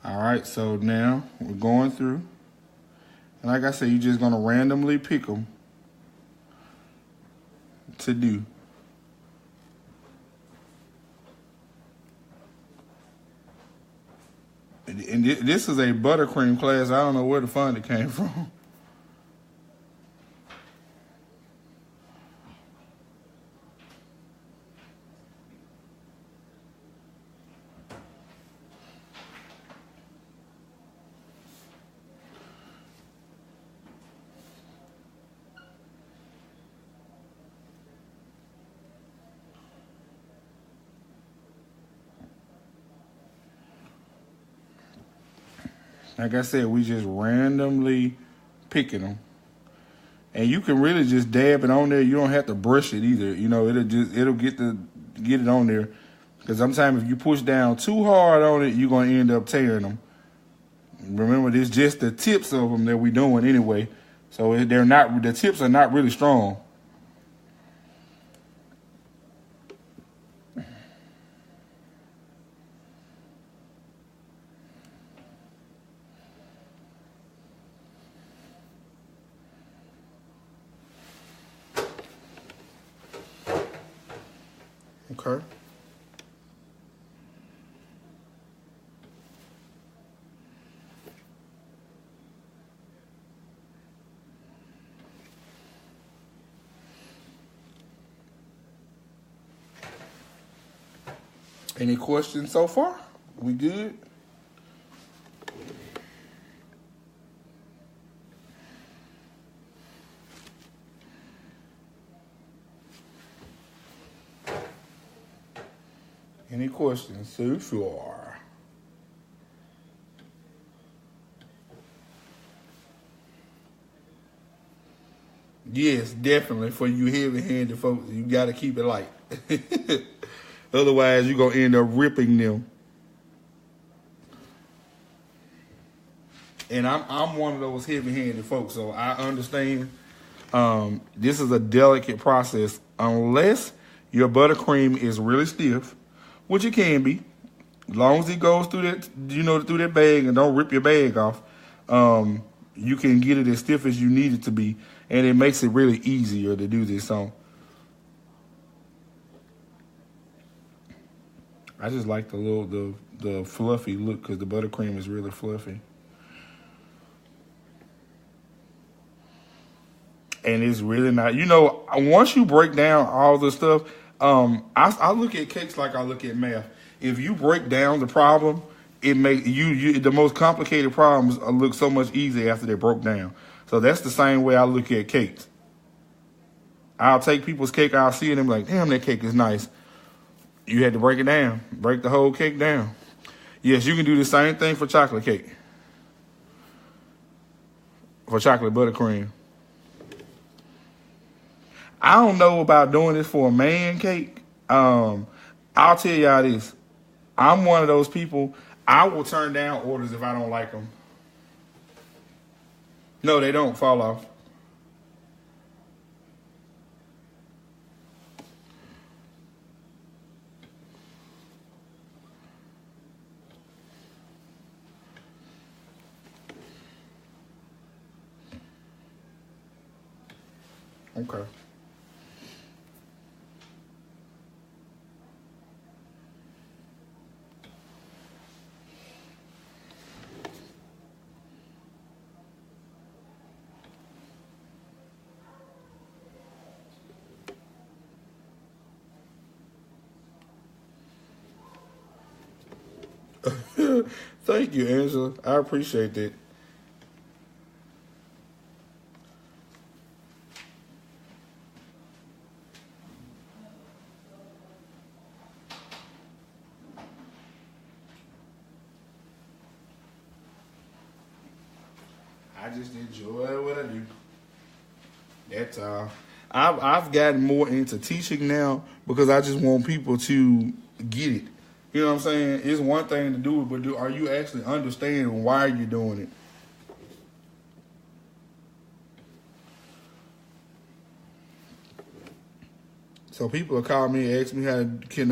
All right, so now we're going through. And like I said, you're just going to randomly pick them to do. And this is a buttercream class. I don't know where the fun it came from. Like I said, we just randomly picking them. And you can really just dab it on there. You don't have to brush it either. You know, it'll get it on there. Because sometimes if you push down too hard on it, you're going to end up tearing them. Remember, this just the tips of them that we're doing anyway. So they're not, the tips are not really strong. Okay. Any questions so far? We good? Any questions so far? Yes, definitely. For you heavy-handed folks, you got to keep it light. Otherwise, you're going to end up ripping them. And I'm one of those heavy-handed folks, so I understand. This is a delicate process. Unless your buttercream is really stiff, which it can be, as long as it goes through that, through that bag and don't rip your bag off, you can get it as stiff as you need it to be, and it makes it really easier to do this on. I just like the fluffy look because the buttercream is really fluffy. And it's really not, once you break down all the stuff, I look at cakes like I look at math. If you break down the problem, it makes the most complicated problems look so much easier after they're broke down. So that's the same way I look at cakes. I'll take people's cake, I'll see it, and I'm like, damn, that cake is nice. You had to break it down, break the whole cake down. Yes, you can do the same thing for chocolate cake, for chocolate buttercream. I don't know about doing this for a man cake. I'll tell y'all this. I'm one of those people, I will turn down orders if I don't like them. No, they don't fall off. Okay. Thank you, Angela. I appreciate that. I just enjoy what I do. That's all. I've gotten more into teaching now because I just want people to get it. You know what I'm saying? It's one thing to do it, but are you actually understanding why you're doing it? So people will call me and ask me can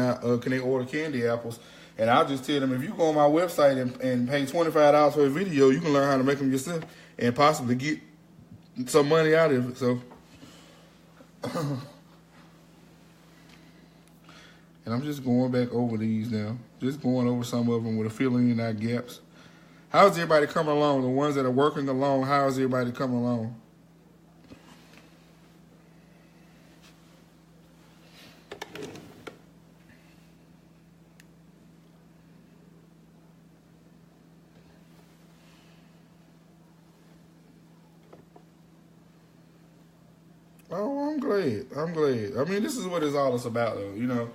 they order candy apples, and I'll just tell them, if you go on my website and pay $25 for a video, you can learn how to make them yourself and possibly get some money out of it. So, and I'm just going back over these now, just going over some of them with a filling in our gaps. How's everybody coming along? The ones that are working along, how's everybody coming along? Oh, I'm glad. I'm glad. I mean, this is what it's all about, though.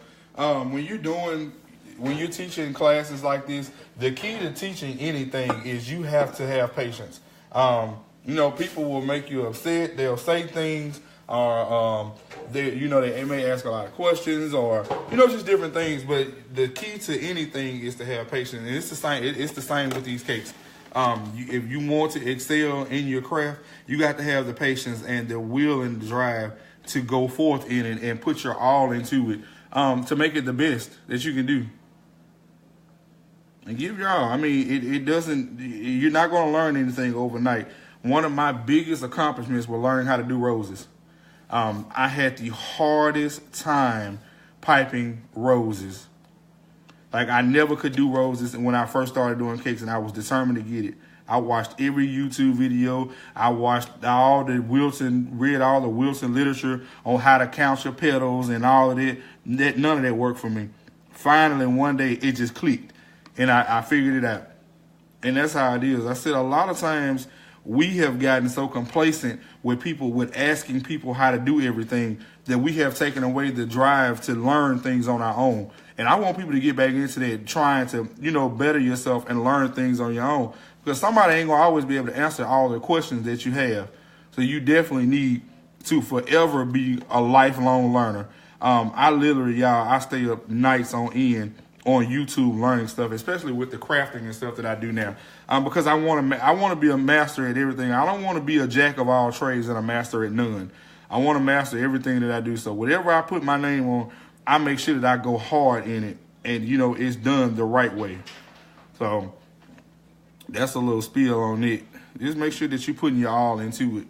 When you're teaching classes like this, the key to teaching anything is you have to have patience. People will make you upset. They'll say things, or they may ask a lot of questions, or just different things. But the key to anything is to have patience, and it's the same. It's the same with these cakes. If you want to excel in your craft, you got to have the patience and the will and the drive to go forth in it and put your all into it to make it the best that you can do. And give your all. I mean, it doesn't, you're not going to learn anything overnight. One of my biggest accomplishments was learning how to do roses. I had the hardest time piping roses. Like, I never could do roses when I first started doing cakes, and I was determined to get it. I watched every YouTube video. I watched read all the Wilson literature on how to count your petals and all of that. None of that worked for me. Finally, one day, it just clicked, and I figured it out. And that's how it is. I said a lot of times we have gotten so complacent with asking people how to do everything that we have taken away the drive to learn things on our own. And I want people to get back into that, trying to, better yourself and learn things on your own. Because somebody ain't going to always be able to answer all the questions that you have. So you definitely need to forever be a lifelong learner. I stay up nights on end on YouTube learning stuff, especially with the crafting and stuff that I do now. Because I want to be a master at everything. I don't want to be a jack of all trades and a master at none. I want to master everything that I do. So whatever I put my name on, I make sure that I go hard in it and, it's done the right way. So that's a little spiel on it. Just make sure that you're putting your all into it.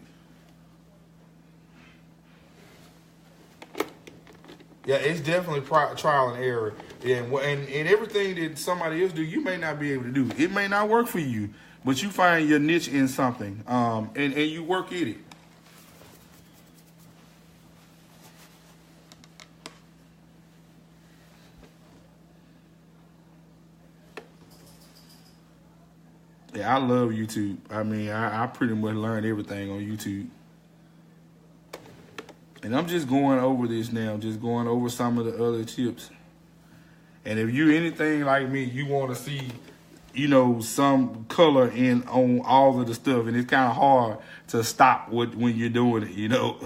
Yeah, it's definitely trial and error. And everything that somebody else do, you may not be able to do. It may not work for you, but you find your niche in something, and you work at it. Yeah, I love YouTube. I mean, I pretty much learned everything on YouTube. And I'm just going over this now, just going over some of the other tips. And if you anything like me, you want to see, some color on all of the stuff. And it's kind of hard to stop when you're doing it,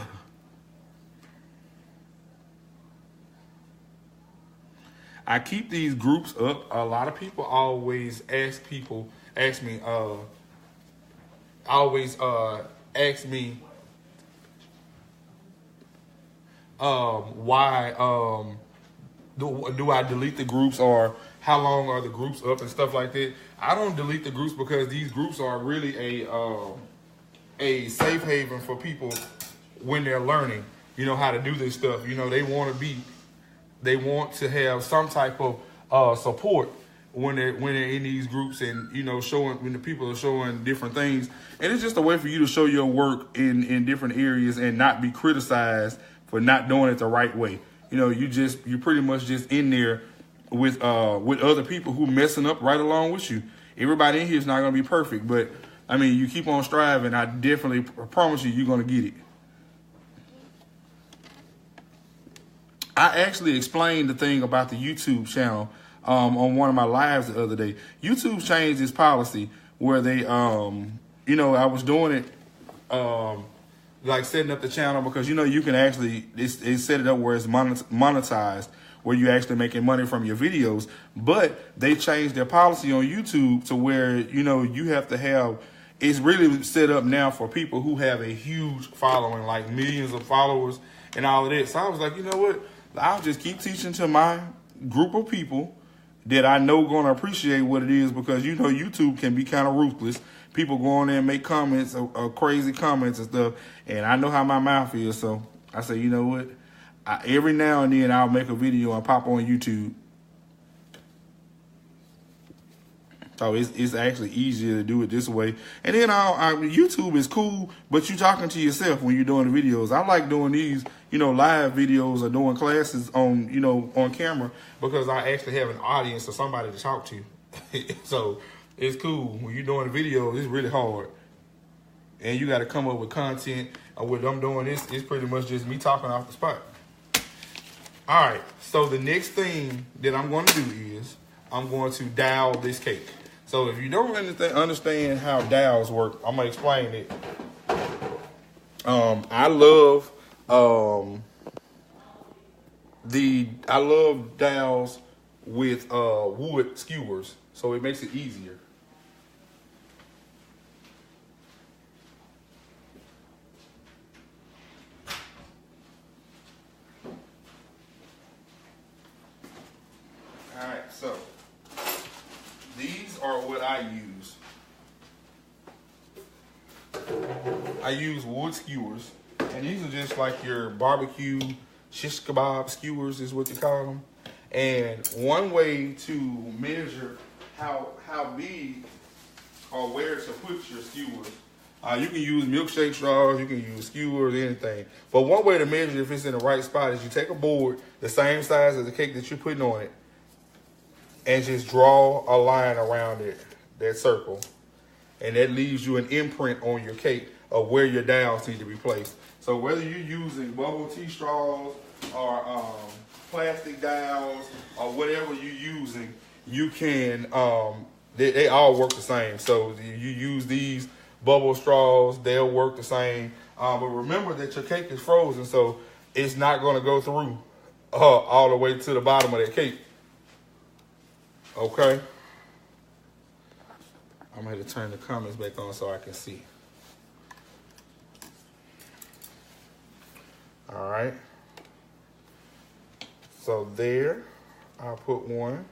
I keep these groups up. A lot of people always ask me why do I delete the groups, or how long are the groups up and stuff like that. I don't delete the groups because these groups are really a safe haven for people when they're learning, how to do this stuff. They want to have some type of support when they're in these groups, and when the people are showing different things. And it's just a way for you to show your work in different areas and not be criticized for not doing it the right way. You're pretty much just in there with other people who messing up right along with you. Everybody in here is not going to be perfect, but I mean, you keep on striving. I definitely promise you're going to get it. I actually explained the thing about the YouTube channel on one of my lives the other day. YouTube changed its policy where they, I was doing it, like setting up the channel, because you can actually they set it up where it's monetized, where you're actually making money from your videos. But they changed their policy on YouTube to where you have to have, it's really set up now for people who have a huge following, like millions of followers and all of that. So I was like, you know what, I'll just keep teaching to my group of people that I know going to appreciate what it is, because YouTube can be kind of ruthless. People go on there and make comments, crazy comments and stuff, and I know how my mouth is. So I say, you know what? Every now and then I'll make a video and pop on YouTube. So it's actually easier to do it this way. And then YouTube is cool, but you're talking to yourself when you're doing the videos. I like doing these, live videos or doing classes on, on camera, because I actually have an audience or somebody to talk to. So it's cool. When you're doing the videos, it's really hard. And you got to come up with content. What I'm doing this is pretty much just me talking off the spot. All right. So the next thing that I'm going to do is I'm going to dowel this cake. So if you don't understand how dowels work, I'm going to explain it. I love dowels with wood skewers, so it makes it easier. are what I use. I use wood skewers, and these are just like your barbecue shish kebab skewers is what you call them. And one way to measure how big or where to put your skewers, you can use milkshake straws, you can use skewers, anything. But one way to measure if it's in the right spot is you take a board the same size as the cake that you're putting on it, and just draw a line around it, that circle. And that leaves you an imprint on your cake of where your dowels need to be placed. So whether you're using bubble tea straws or plastic dowels or whatever you're using, you can, they all work the same. So you use these bubble straws, they'll work the same. But remember that your cake is frozen, so it's not going to go through all the way to the bottom of that cake. Okay? I'm going to turn the comments back on so I can see. All right. So there, I'll put one.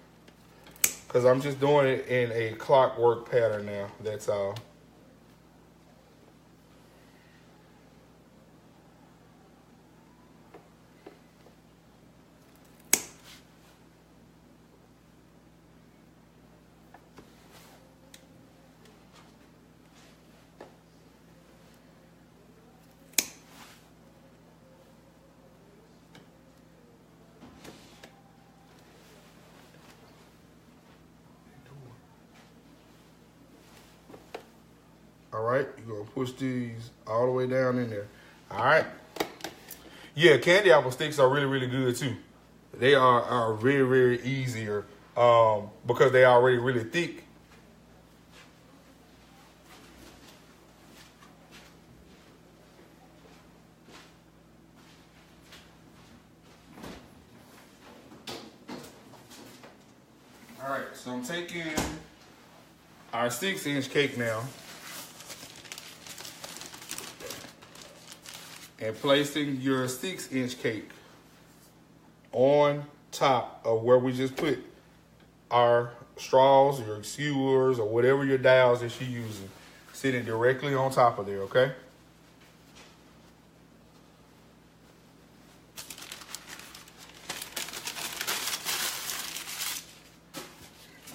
Because I'm just doing it in a clockwork pattern now. That's all. All right, you're gonna push these all the way down in there. All right. Yeah, candy apple sticks are really, really good too. They are very, very easier because they're already really thick. All right, so I'm taking our 6-inch cake now and placing your 6-inch cake on top of where we just put our straws, your skewers, or whatever your dowels that you're using, sitting directly on top of there, okay?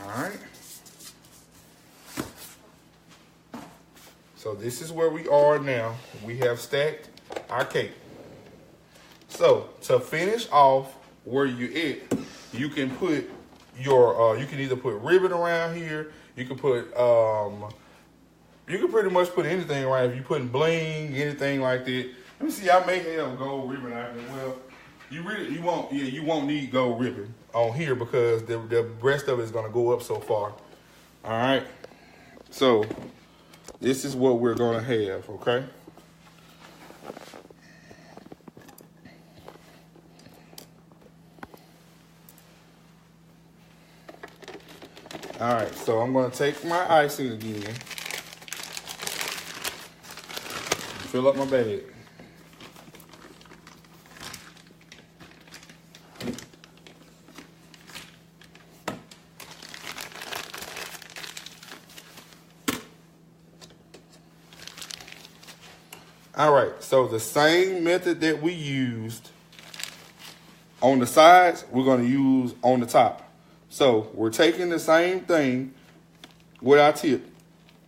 All right. So this is where we are now. We have stacked our cake. So to finish off where you at, you can put your you can either put ribbon around here, you can put you can pretty much put anything around. If you putting bling, anything like that. Let me see, I may have gold ribbon out there. Well, you won't need gold ribbon on here because the rest of it is gonna go up so far. All right. So this is what we're gonna have, okay? All right, so I'm gonna take my icing again. Fill up my bag. All right, so the same method that we used on the sides, we're gonna use on the top. So we're taking the same thing with our tip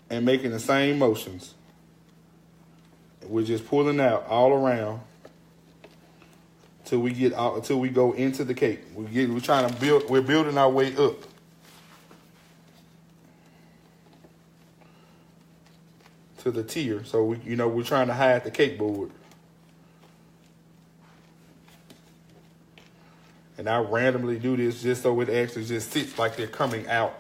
and making the same motions. We're just pulling out all around till we get out, until we go into the cake. We're trying to build. We're building our way up. To the tier, so we're trying to hide the cake board. And I randomly do this just so it actually just sits like they're coming out.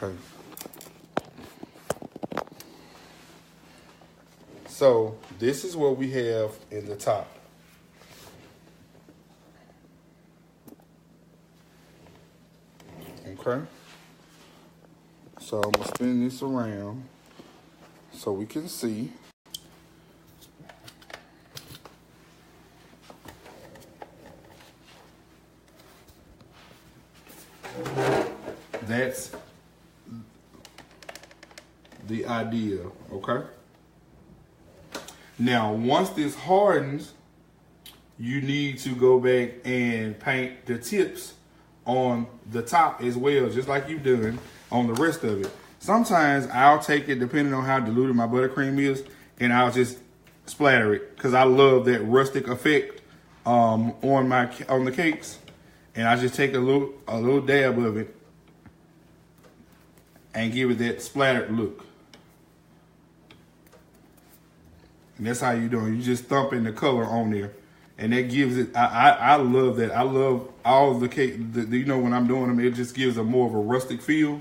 Okay. So this is what we have in the top. Okay. So I'm gonna spin this around so we can see. That's the idea, okay? Now, once this hardens, you need to go back and paint the tips on the top as well, just like you've done on the rest of it. Sometimes I'll take it, depending on how diluted my buttercream is, and I'll just splatter it because I love that rustic effect on the cakes. And I just take a little dab of it and give it that splattered look. And that's how you doing. You just thumping the color on there, and that gives it. I love that. I love all of the cake. You know, when I'm doing them, it just gives a more of a rustic feel.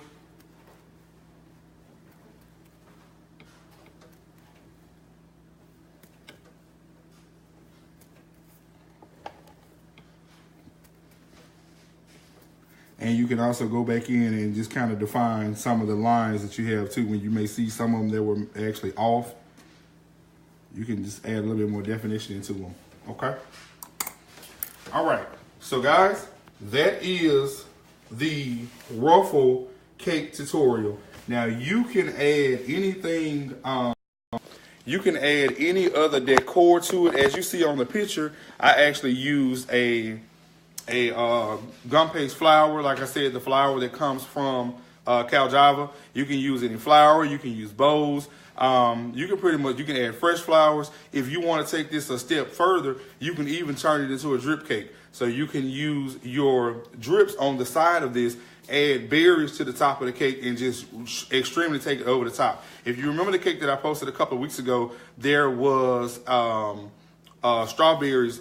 And you can also go back in and just kind of define some of the lines that you have too. When you may see some of them that were actually off, you can just add a little bit more definition into them, okay? All right, so guys, that is the ruffle cake tutorial. Now you can add anything, you can add any other decor to it. As you see on the picture, I actually used a gum paste flower. Like I said, the flower that comes from Cal Java. You can use any flower. You can use bows. You can add fresh flowers. If you want to take this a step further, you can even turn it into a drip cake. So you can use your drips on the side of this, add berries to the top of the cake, and just extremely take it over the top. If you remember the cake that I posted a couple of weeks ago, there was a strawberry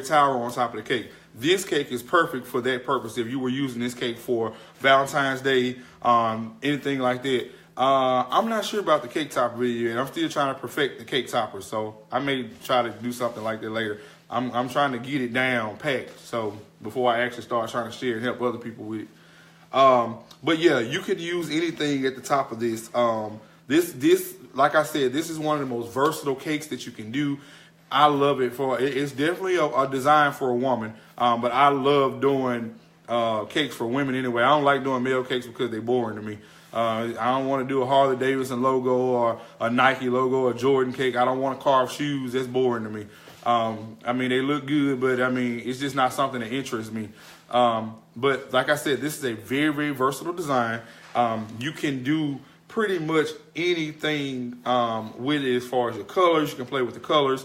tower on top of the cake. This cake is perfect for that purpose. If you were using this cake for Valentine's Day, anything like that. I'm not sure about the cake topper video, and I'm still trying to perfect the cake topper. So I may try to do something like that later. I'm trying to get it down packed. So before I actually start trying to share and help other people with it. But yeah, you could use anything at the top of this. This, like I said, this is one of the most versatile cakes that you can do. I love it it's definitely a design for a woman. But I love doing cakes for women anyway. I don't like doing male cakes because they're boring to me. I don't want to do a Harley Davidson logo or a Nike logo or Jordan cake. I don't want to carve shoes. That's boring to me. I mean, they look good, but I mean, it's just not something that interests me. But like I said, this is a very, very versatile design. You can do pretty much anything with it as far as your colors. You can play with the colors.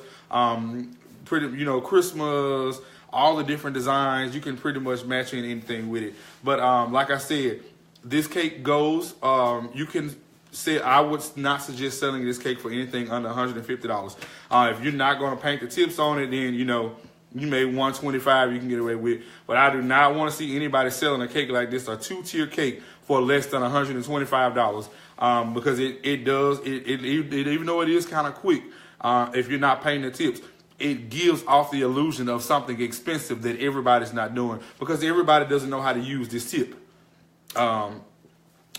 Christmas, all the different designs. You can pretty much match in anything with it. But like I said, this cake goes, you can say, I would not suggest selling this cake for anything under $150. If you're not going to paint the tips on it, then, you may $125 you can get away with. But I do not want to see anybody selling a cake like this, a two-tier cake, for less than $125. Because even though it is kind of quick, if you're not painting the tips, it gives off the illusion of something expensive that everybody's not doing, because everybody doesn't know how to use this tip.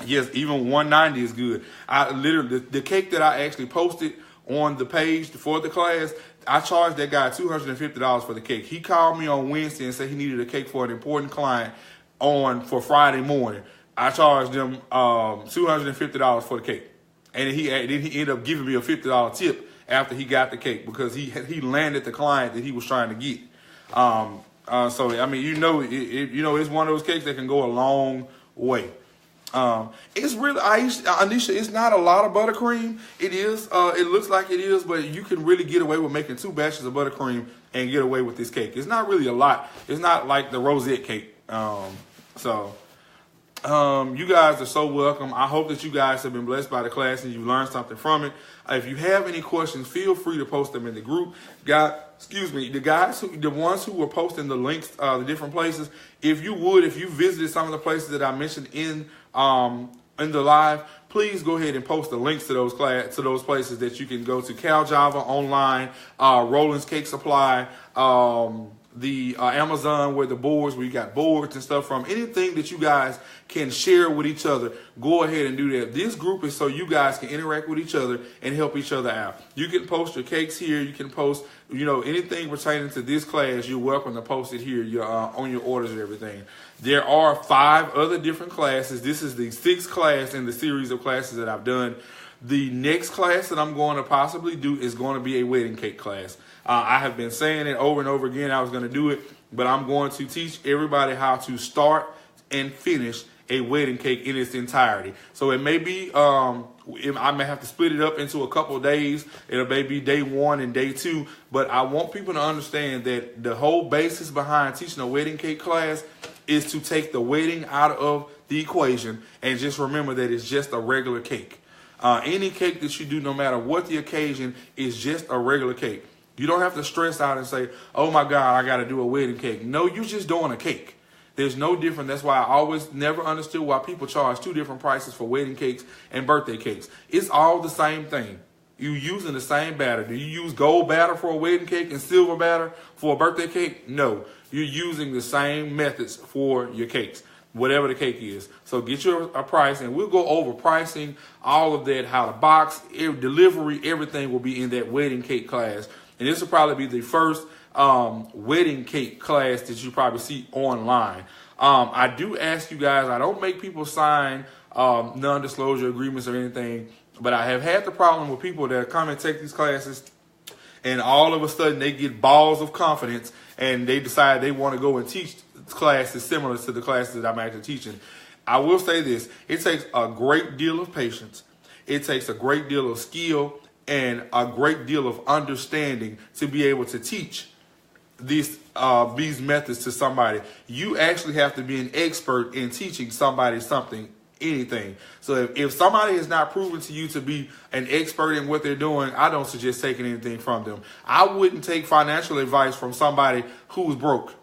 Yes, even $190 is good. I literally, the cake that I actually posted on the page for the class, I charged that guy $250 for the cake. He called me on Wednesday and said he needed a cake for an important client for Friday morning. I charged him $250 for the cake, and he ended up giving me a $50 tip after he got the cake, because he landed the client that he was trying to get. So I mean, it's one of those cakes that can go a long way. It's really, Anisha, it's not a lot of buttercream. It is, it looks like it is, but you can really get away with making 2 batches of buttercream and get away with this cake. It's not really a lot. It's not like the rosette cake. You guys are so welcome. I hope that you guys have been blessed by the class and you learned something from it. If you have any questions, feel free to post them in the group. The ones who were posting the links, the different places, if you visited some of the places that I mentioned in in the live, please go ahead and post the links to those places that you can go to. Cal Java online, Roland's Cake Supply, the Amazon where you got boards and stuff from. Anything that you guys can share with each other, go ahead and do that. This group is so you guys can interact with each other and help each other out. You can post your cakes here. You can post, anything pertaining to this class. You're welcome to post it here on your orders and everything. There are 5 other different classes. This is the 6th class in the series of classes that I've done. The next class that I'm going to possibly do is going to be a wedding cake class. I have been saying it over and over again. I was going to do it, but I'm going to teach everybody how to start and finish a wedding cake in its entirety. So it may be, I may have to split it up into a couple of days. It may be day 1 and day 2, but I want people to understand that the whole basis behind teaching a wedding cake class is to take the wedding out of the equation and just remember that it's just a regular cake. Any cake that you do, no matter what the occasion, is just a regular cake. You don't have to stress out and say, oh my God, I got to do a wedding cake. No, you're just doing a cake. There's no different. That's why I always never understood why people charge 2 different prices for wedding cakes and birthday cakes. It's all the same thing. You're using the same batter. Do you use gold batter for a wedding cake and silver batter for a birthday cake? No. You're using the same methods for your cakes, whatever the cake is. So get you a price, and we'll go over pricing, all of that, how to box, delivery, everything will be in that wedding cake class. And this will probably be the first wedding cake class that you probably see online. I do ask you guys, I don't make people sign non-disclosure agreements or anything, but I have had the problem with people that come and take these classes and all of a sudden they get balls of confidence and they decide they want to go and teach classes similar to the classes that I'm actually teaching. I will say this, it takes a great deal of patience. It takes a great deal of skill and a great deal of understanding to be able to teach these methods to somebody. You actually have to be an expert in teaching somebody something, anything. So if somebody is not proven to you to be an expert in what they're doing, I don't suggest taking anything from them. I wouldn't take financial advice from somebody who's broke.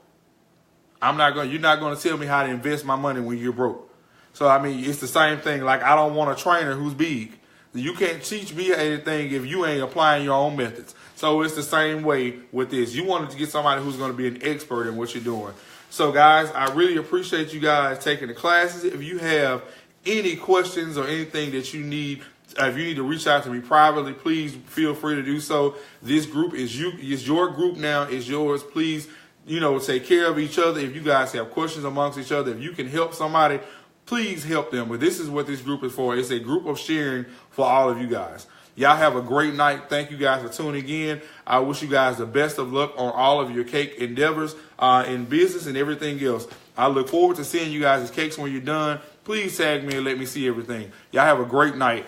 You're not going to tell me how to invest my money when you're broke. So, it's the same thing. Like, I don't want a trainer who's big. You can't teach me anything if you ain't applying your own methods. So it's the same way with this. You wanted to get somebody who's going to be an expert in what you're doing. So guys, I really appreciate you guys taking the classes. If you have any questions or anything that you need, if you need to reach out to me privately, please feel free to do so. This group is your group now, is yours. Please, take care of each other. If you guys have questions amongst each other, if you can help somebody, please help them. But this is what this group is for. It's a group of sharing for all of you guys. Y'all have a great night. Thank you guys for tuning in. I wish you guys the best of luck on all of your cake endeavors in business and everything else. I look forward to seeing you guys' cakes when you're done. Please tag me and let me see everything. Y'all have a great night.